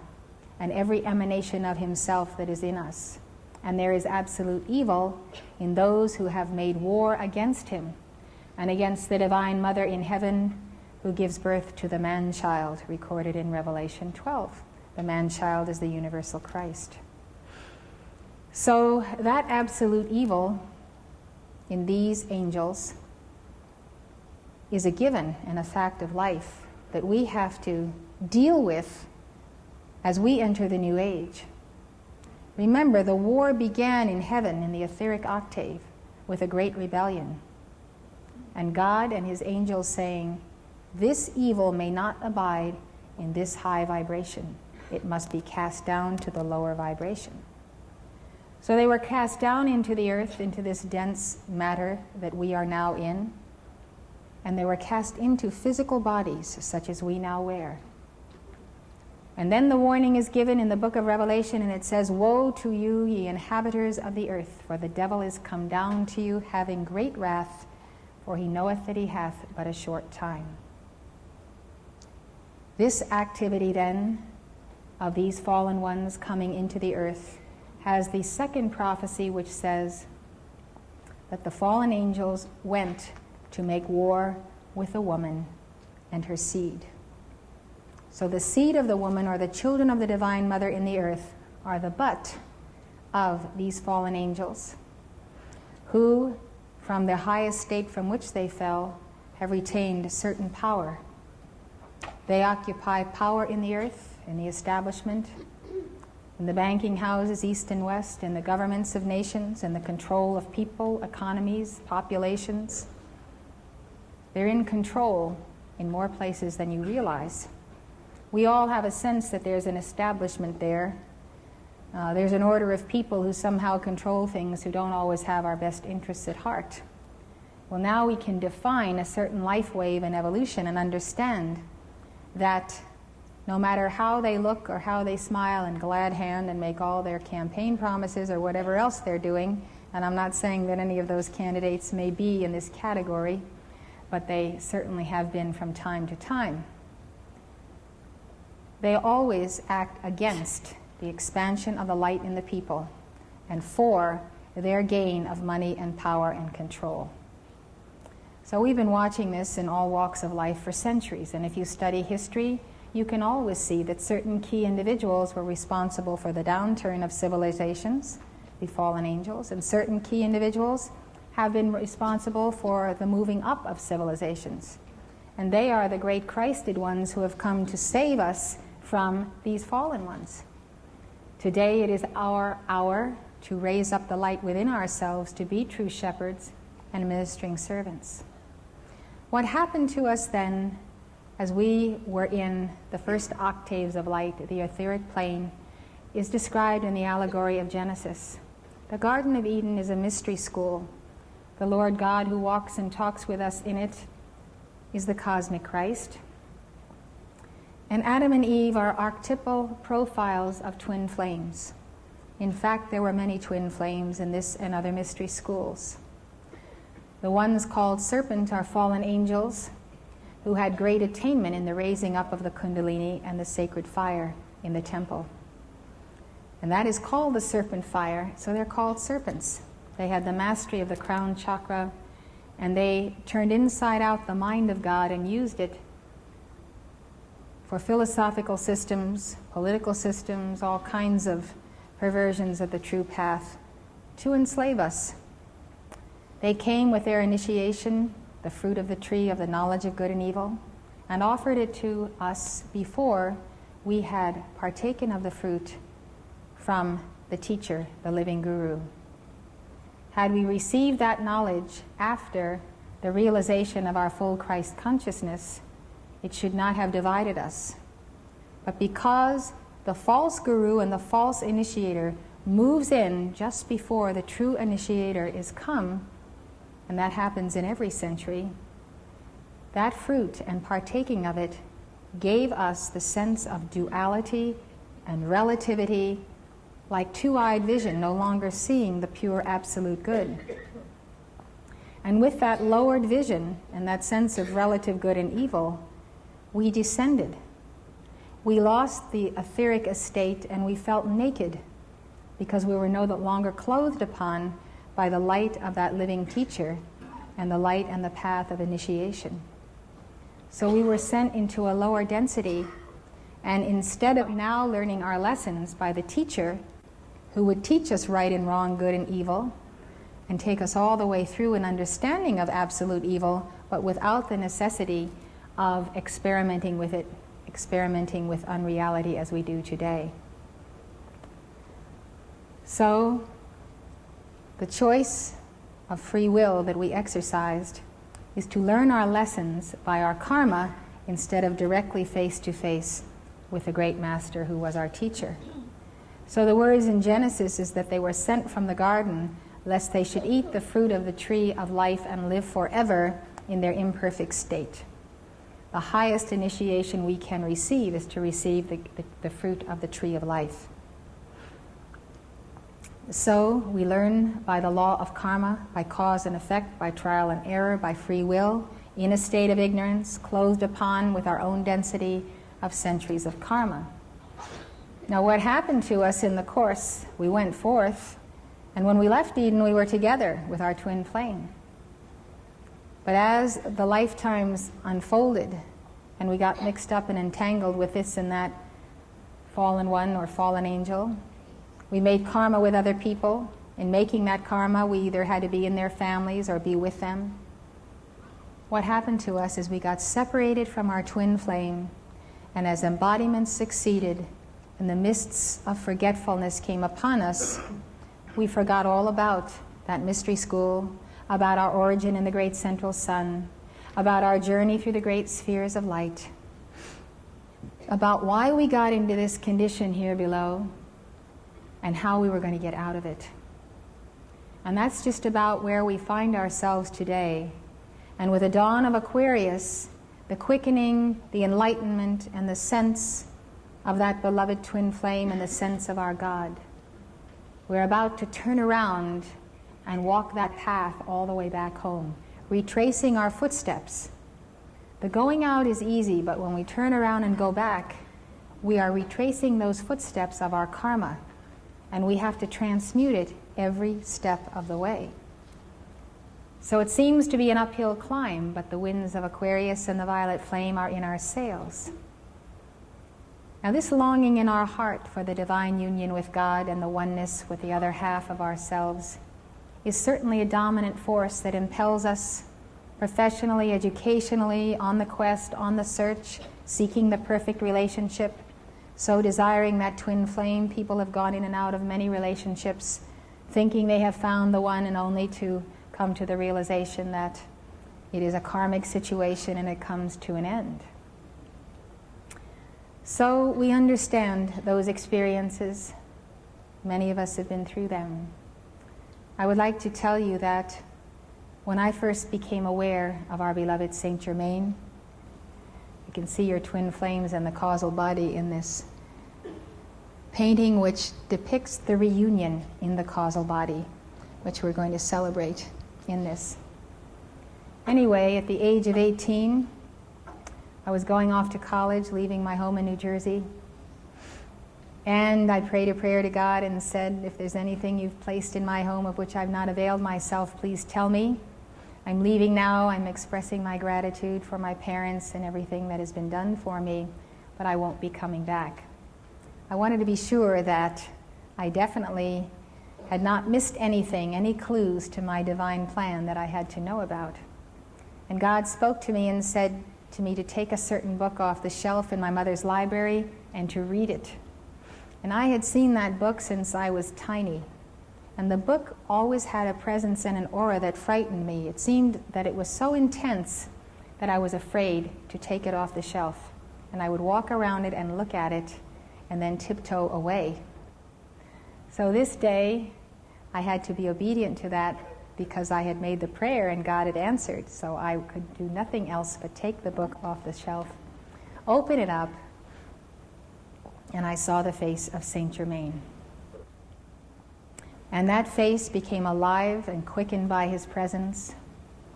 Speaker 1: and every emanation of himself that is in us. And there is absolute evil in those who have made war against him, and against the Divine Mother in heaven who gives birth to the man-child recorded in Revelation 12. The man-child is the universal Christ. So that absolute evil in these angels is a given and a fact of life that we have to deal with as we enter the new age. Remember, the war began in heaven in the etheric octave with a great rebellion. And God and his angels saying, this evil may not abide in this high vibration. It must be cast down to the lower vibration. So they were cast down into the earth, into this dense matter that we are now in, and they were cast into physical bodies such as we now wear. And then the warning is given in the book of Revelation, and it says, woe to you, ye inhabitants of the earth, for the devil is come down to you, having great wrath, for he knoweth that he hath but a short time. This activity then of these fallen ones coming into the earth has the second prophecy, which says that the fallen angels went to make war with a woman and her seed. So the seed of the woman, or the children of the Divine Mother in the earth, are the butt of these fallen angels, who, from the highest state from which they fell, have retained certain power. They occupy power in the earth, in the establishment, in the banking houses east and west, in the governments of nations, in the control of people, economies, populations. They're in control in more places than you realize. We all have a sense that there's an establishment there. There's an order of people who somehow control things, who don't always have our best interests at heart. Well, now we can define a certain life wave and evolution and understand that no matter how they look or how they smile and glad hand and make all their campaign promises or whatever else they're doing, and I'm not saying that any of those candidates may be in this category, but they certainly have been from time to time. They always act against the expansion of the light in the people and for their gain of money and power and control. So we've been watching this in all walks of life for centuries, and if you study history, you can always see that certain key individuals were responsible for the downturn of civilizations, the fallen angels, and certain key individuals have been responsible for the moving up of civilizations. And they are the great Christed ones who have come to save us from these fallen ones. Today it is our hour to raise up the light within ourselves to be true shepherds and ministering servants. What happened to us then as we were in the first octaves of light, the etheric plane, is described in the allegory of Genesis. The Garden of Eden is a mystery school. The Lord God who walks and talks with us in it is the cosmic Christ. And Adam and Eve are archetypal profiles of twin flames. In fact, there were many twin flames in this and other mystery schools. The ones called serpent are fallen angels who had great attainment in the raising up of the Kundalini and the sacred fire in the temple. And that is called the serpent fire, so they're called serpents. They had the mastery of the crown chakra, and they turned inside out the mind of God and used it for philosophical systems, political systems, all kinds of perversions of the true path to enslave us. They came with their initiation, the fruit of the tree of the knowledge of good and evil, and offered it to us before we had partaken of the fruit from the teacher, the living guru. Had we received that knowledge after the realization of our full Christ consciousness, it should not have divided us. But because the false guru and the false initiator moves in just before the true initiator is come, and that happens in every century, that fruit and partaking of it gave us the sense of duality and relativity, like two-eyed vision, no longer seeing the pure absolute good. And with that lowered vision and that sense of relative good and evil, we descended. We lost the etheric estate and we felt naked because we were no longer clothed upon by the light of that living teacher, and the light and the path of initiation. So we were sent into a lower density, and instead of now learning our lessons by the teacher, who would teach us right and wrong, good and evil, and take us all the way through an understanding of absolute evil, but without the necessity of experimenting with it, experimenting with unreality as we do today. So, the choice of free will that we exercised is to learn our lessons by our karma instead of directly face to face with the great master who was our teacher. So the words in Genesis is that they were sent from the garden lest they should eat the fruit of the tree of life and live forever in their imperfect state. The highest initiation we can receive is to receive the fruit of the tree of life. So we learn by the law of karma, by cause and effect, by trial and error, by free will, in a state of ignorance, clothed upon with our own density of centuries of karma. Now what happened to us in the course, we went forth, and when we left Eden, we were together with our twin flame. But as the lifetimes unfolded, and we got mixed up and entangled with this and that fallen one or fallen angel, we made karma with other people. In making that karma, we either had to be in their families or be with them. What happened to us is we got separated from our twin flame, and as embodiments succeeded, and the mists of forgetfulness came upon us, we forgot all about that mystery school, about our origin in the great central sun, about our journey through the great spheres of light, about why we got into this condition here below, and how we were going to get out of it. And that's just about where we find ourselves today. And with the dawn of Aquarius, the quickening, the enlightenment, and the sense of that beloved twin flame and the sense of our God, we're about to turn around and walk that path all the way back home, retracing our footsteps. The going out is easy, but when we turn around and go back, we are retracing those footsteps of our karma, and we have to transmute it every step of the way. So it seems to be an uphill climb, but the winds of Aquarius and the violet flame are in our sails. Now this longing in our heart for the divine union with God and the oneness with the other half of ourselves is certainly a dominant force that impels us professionally, educationally, on the quest, on the search, seeking the perfect relationship. So desiring that twin flame, people have gone in and out of many relationships, thinking they have found the one, and only to come to the realization that it is a karmic situation and it comes to an end. So we understand those experiences. Many of us have been through them. I would like to tell you that when I first became aware of our beloved Saint Germain, you can see your twin flames and the causal body in this painting, which depicts the reunion in the causal body, which we're going to celebrate in this. Anyway, at the age of 18, I was going off to college, leaving my home in New Jersey, and I prayed a prayer to God and said, if there's anything you've placed in my home of which I've not availed myself, please tell me. I'm leaving now. I'm expressing my gratitude for my parents and everything that has been done for me, but I won't be coming back. I wanted to be sure that I definitely had not missed anything, any clues to my divine plan that I had to know about. And God spoke to me and said to me to take a certain book off the shelf in my mother's library and to read it. And I had seen that book since I was tiny. And the book always had a presence and an aura that frightened me. It seemed that it was so intense that I was afraid to take it off the shelf. And I would walk around it and look at it and then tiptoe away. So this day, I had to be obedient to that because I had made the prayer and God had answered. So I could do nothing else but take the book off the shelf, open it up, and I saw the face of Saint Germain. And that face became alive and quickened by his presence.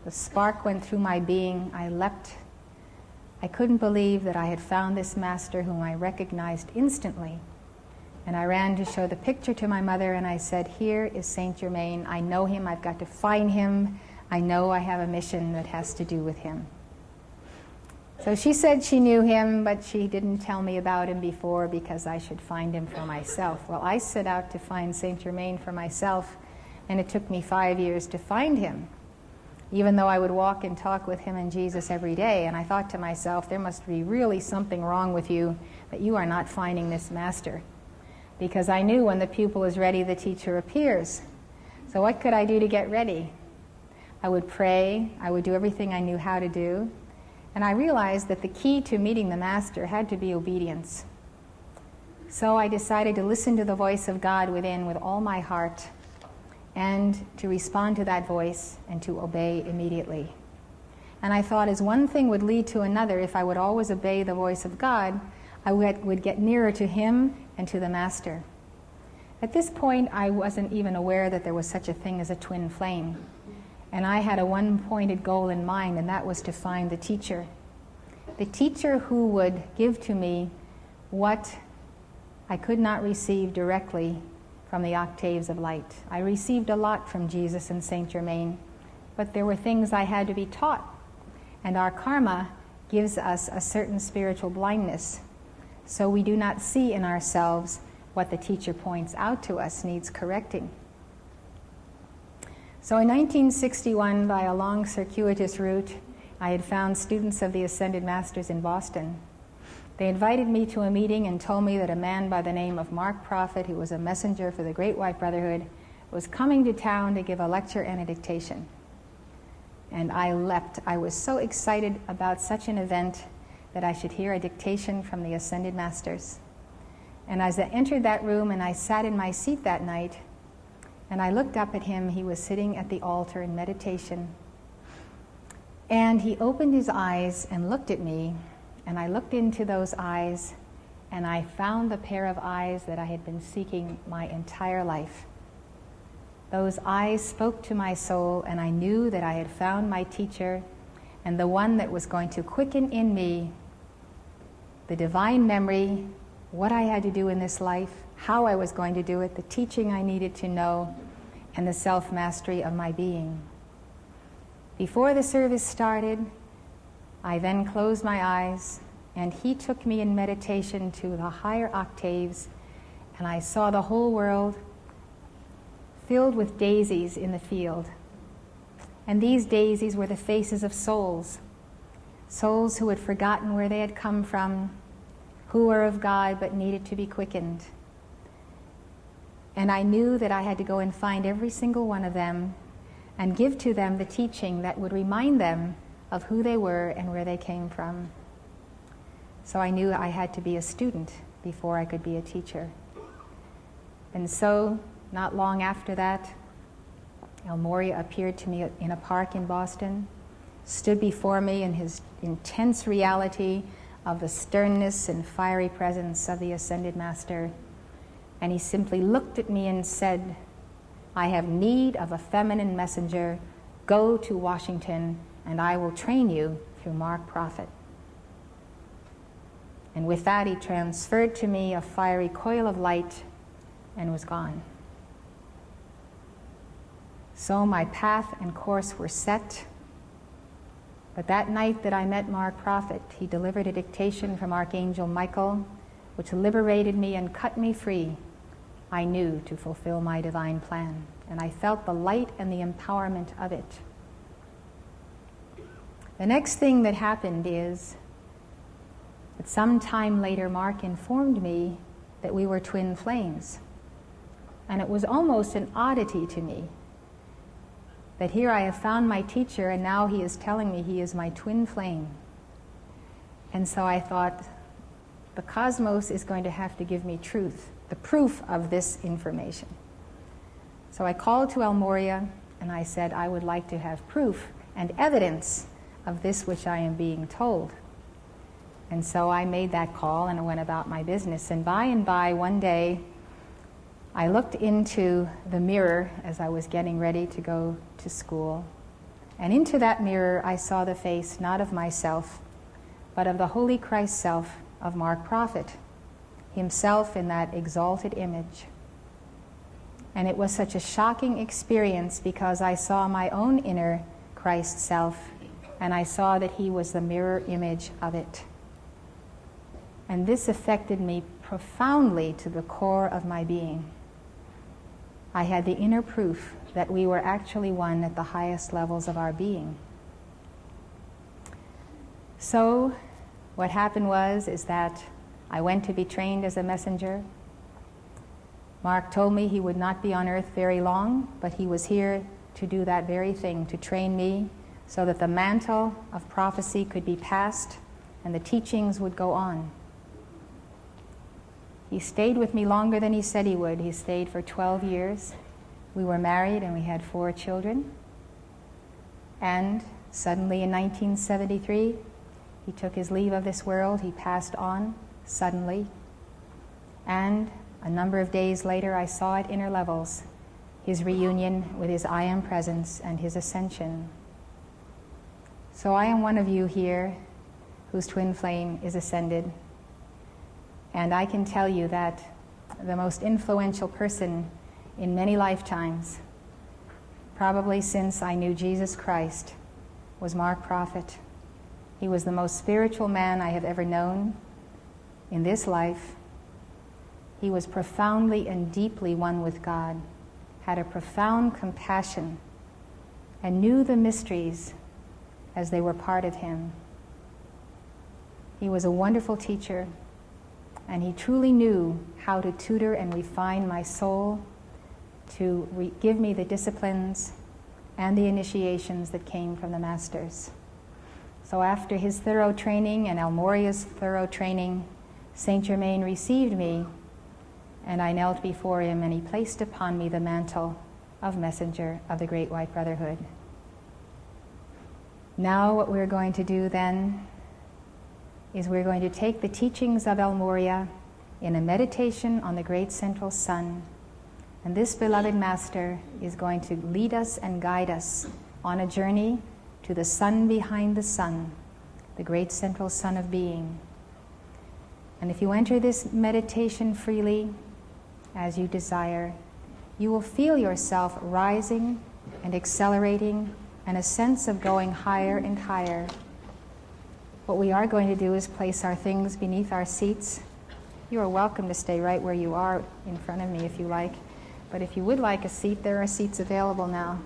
Speaker 1: The spark went through my being. I leapt. I couldn't believe that I had found this master whom I recognized instantly. And I ran to show the picture to my mother, and I said, here is Saint Germain. I know him. I've got to find him. I know I have a mission that has to do with him. So she said she knew him, but she didn't tell me about him before because I should find him for myself. Well, I set out to find Saint Germain for myself, and it took me 5 years to find him, even though I would walk and talk with him and Jesus every day. And I thought to myself, there must be really something wrong with you that you are not finding this master. Because I knew when the pupil is ready, the teacher appears. So what could I do to get ready? I would pray, I would do everything I knew how to do, and I realized that the key to meeting the master had to be obedience. So I decided to listen to the voice of God within with all my heart, and to respond to that voice and to obey immediately. And I thought as one thing would lead to another, if I would always obey the voice of God, I would get nearer to him and to the master. At this point, I wasn't even aware that there was such a thing as a twin flame. And I had a one-pointed goal in mind, and that was to find the teacher. The teacher who would give to me what I could not receive directly from the octaves of light. I received a lot from Jesus and Saint Germain, but there were things I had to be taught. And our karma gives us a certain spiritual blindness, so we do not see in ourselves what the teacher points out to us needs correcting. So in 1961, by a long circuitous route, I had found students of the Ascended Masters in Boston. They invited me to a meeting and told me that a man by the name of Mark Prophet, who was a messenger for the Great White Brotherhood, was coming to town to give a lecture and a dictation. And I leapt. I was so excited about such an event that I should hear a dictation from the Ascended Masters. And as I entered that room and I sat in my seat that night, and I looked up at him, he was sitting at the altar in meditation. And he opened his eyes and looked at me, and I looked into those eyes, and I found the pair of eyes that I had been seeking my entire life. Those eyes spoke to my soul, and I knew that I had found my teacher, and the one that was going to quicken in me the divine memory, what I had to do in this life, how I was going to do it, the teaching I needed to know, and the self-mastery of my being. Before the service started, I then closed my eyes, and he took me in meditation to the higher octaves, and I saw the whole world filled with daisies in the field. And these daisies were the faces of souls, souls who had forgotten where they had come from, who were of God but needed to be quickened. And I knew that I had to go and find every single one of them and give to them the teaching that would remind them of who they were and where they came from. So I knew I had to be a student before I could be a teacher. And so, not long after that, El Morya appeared to me in a park in Boston, stood before me in his intense reality of the sternness and fiery presence of the Ascended Master. And he simply looked at me and said, "I have need of a feminine messenger. Go to Washington, and I will train you through Mark Prophet." And with that, he transferred to me a fiery coil of light and was gone. So my path and course were set. But that night that I met Mark Prophet, he delivered a dictation from Archangel Michael, which liberated me and cut me free. I knew to fulfill my divine plan, and I felt the light and the empowerment of it. The next thing that happened is that some time later, Mark informed me that we were twin flames. And it was almost an oddity to me that here I have found my teacher, and now he is telling me he is my twin flame. And so I thought, the cosmos is going to have to give me truth, the proof of this information. So I called to El Morya, and I said, I would like to have proof and evidence of this which I am being told. And so I made that call, and I went about my business. And by, one day, I looked into the mirror as I was getting ready to go to school. And into that mirror, I saw the face not of myself, but of the Holy Christ self of Mark Prophet, himself in that exalted image. And it was such a shocking experience because I saw my own inner Christ self, and I saw that he was the mirror image of it. And this affected me profoundly to the core of my being. I had the inner proof that we were actually one at the highest levels of our being. So what happened is that I went to be trained as a messenger. Mark told me he would not be on earth very long, but he was here to do that very thing, to train me so that the mantle of prophecy could be passed and the teachings would go on. He stayed with me longer than he said he would. He stayed for 12 years. We were married and we had 4 children. And suddenly in 1973, he took his leave of this world. He passed on suddenly. And a number of days later, I saw at Inner Levels his reunion with his I Am Presence and his ascension. So I am one of you here whose twin flame is ascended. And I can tell you that the most influential person in many lifetimes, probably since I knew Jesus Christ, was Mark Prophet. He was the most spiritual man I have ever known in this life. He was profoundly and deeply one with God, had a profound compassion, and knew the mysteries as they were part of him. He was a wonderful teacher, and he truly knew how to tutor and refine my soul, to give me the disciplines and the initiations that came from the masters. So after his thorough training and El Moria's thorough training, Saint Germain received me, and I knelt before him, and he placed upon me the mantle of messenger of the Great White Brotherhood. Now what we're going to do then is we're going to take the teachings of El Moria in a meditation on the Great Central Sun, and this beloved Master is going to lead us and guide us on a journey to the sun behind the sun, the Great Central Sun of Being. And if you enter this meditation freely, as you desire, you will feel yourself rising and accelerating, and a sense of going higher and higher. What we are going to do is place our things beneath our seats. You are welcome to stay right where you are in front of me if you like. But if you would like a seat, there are seats available now.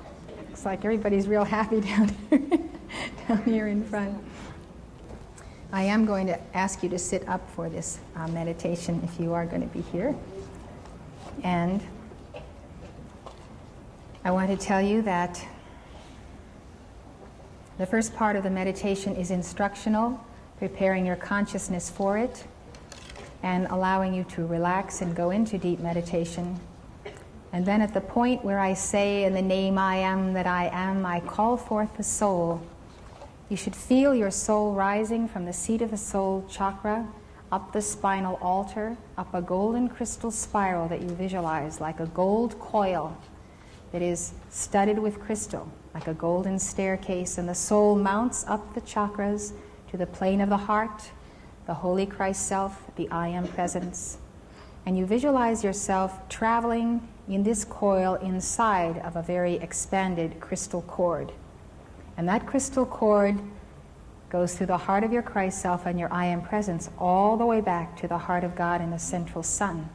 Speaker 1: Looks like everybody's real happy down here in front. I am going to ask you to sit up for this meditation if you are going to be here. And I want to tell you that the first part of the meditation is instructional, preparing your consciousness for it and allowing you to relax and go into deep meditation. And then at the point where I say, in the name I am that I am, I call forth the soul. You should feel your soul rising from the seat of the soul chakra, up the spinal altar, up a golden crystal spiral that you visualize like a gold coil that is studded with crystal, like a golden staircase, and the soul mounts up the chakras to the plane of the heart, the Holy Christ Self, the I Am Presence. And you visualize yourself traveling in this coil inside of a very expanded crystal cord. And that crystal cord goes through the heart of your Christ Self and your I Am Presence all the way back to the heart of God in the central sun.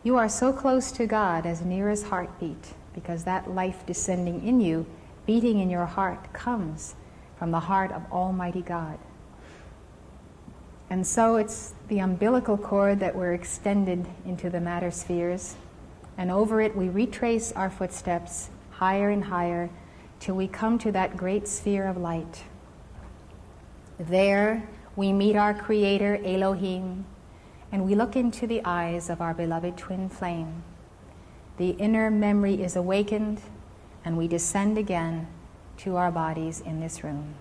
Speaker 1: You are so close to God, as near as heartbeat, because that life descending in you, beating in your heart, comes from the heart of Almighty God. And so it's the umbilical cord that we're extended into the matter spheres, and over it we retrace our footsteps higher and higher till we come to that great sphere of light. There we meet our Creator, Elohim, and we look into the eyes of our beloved twin flame. The inner memory is awakened, and we descend again to our bodies in this room.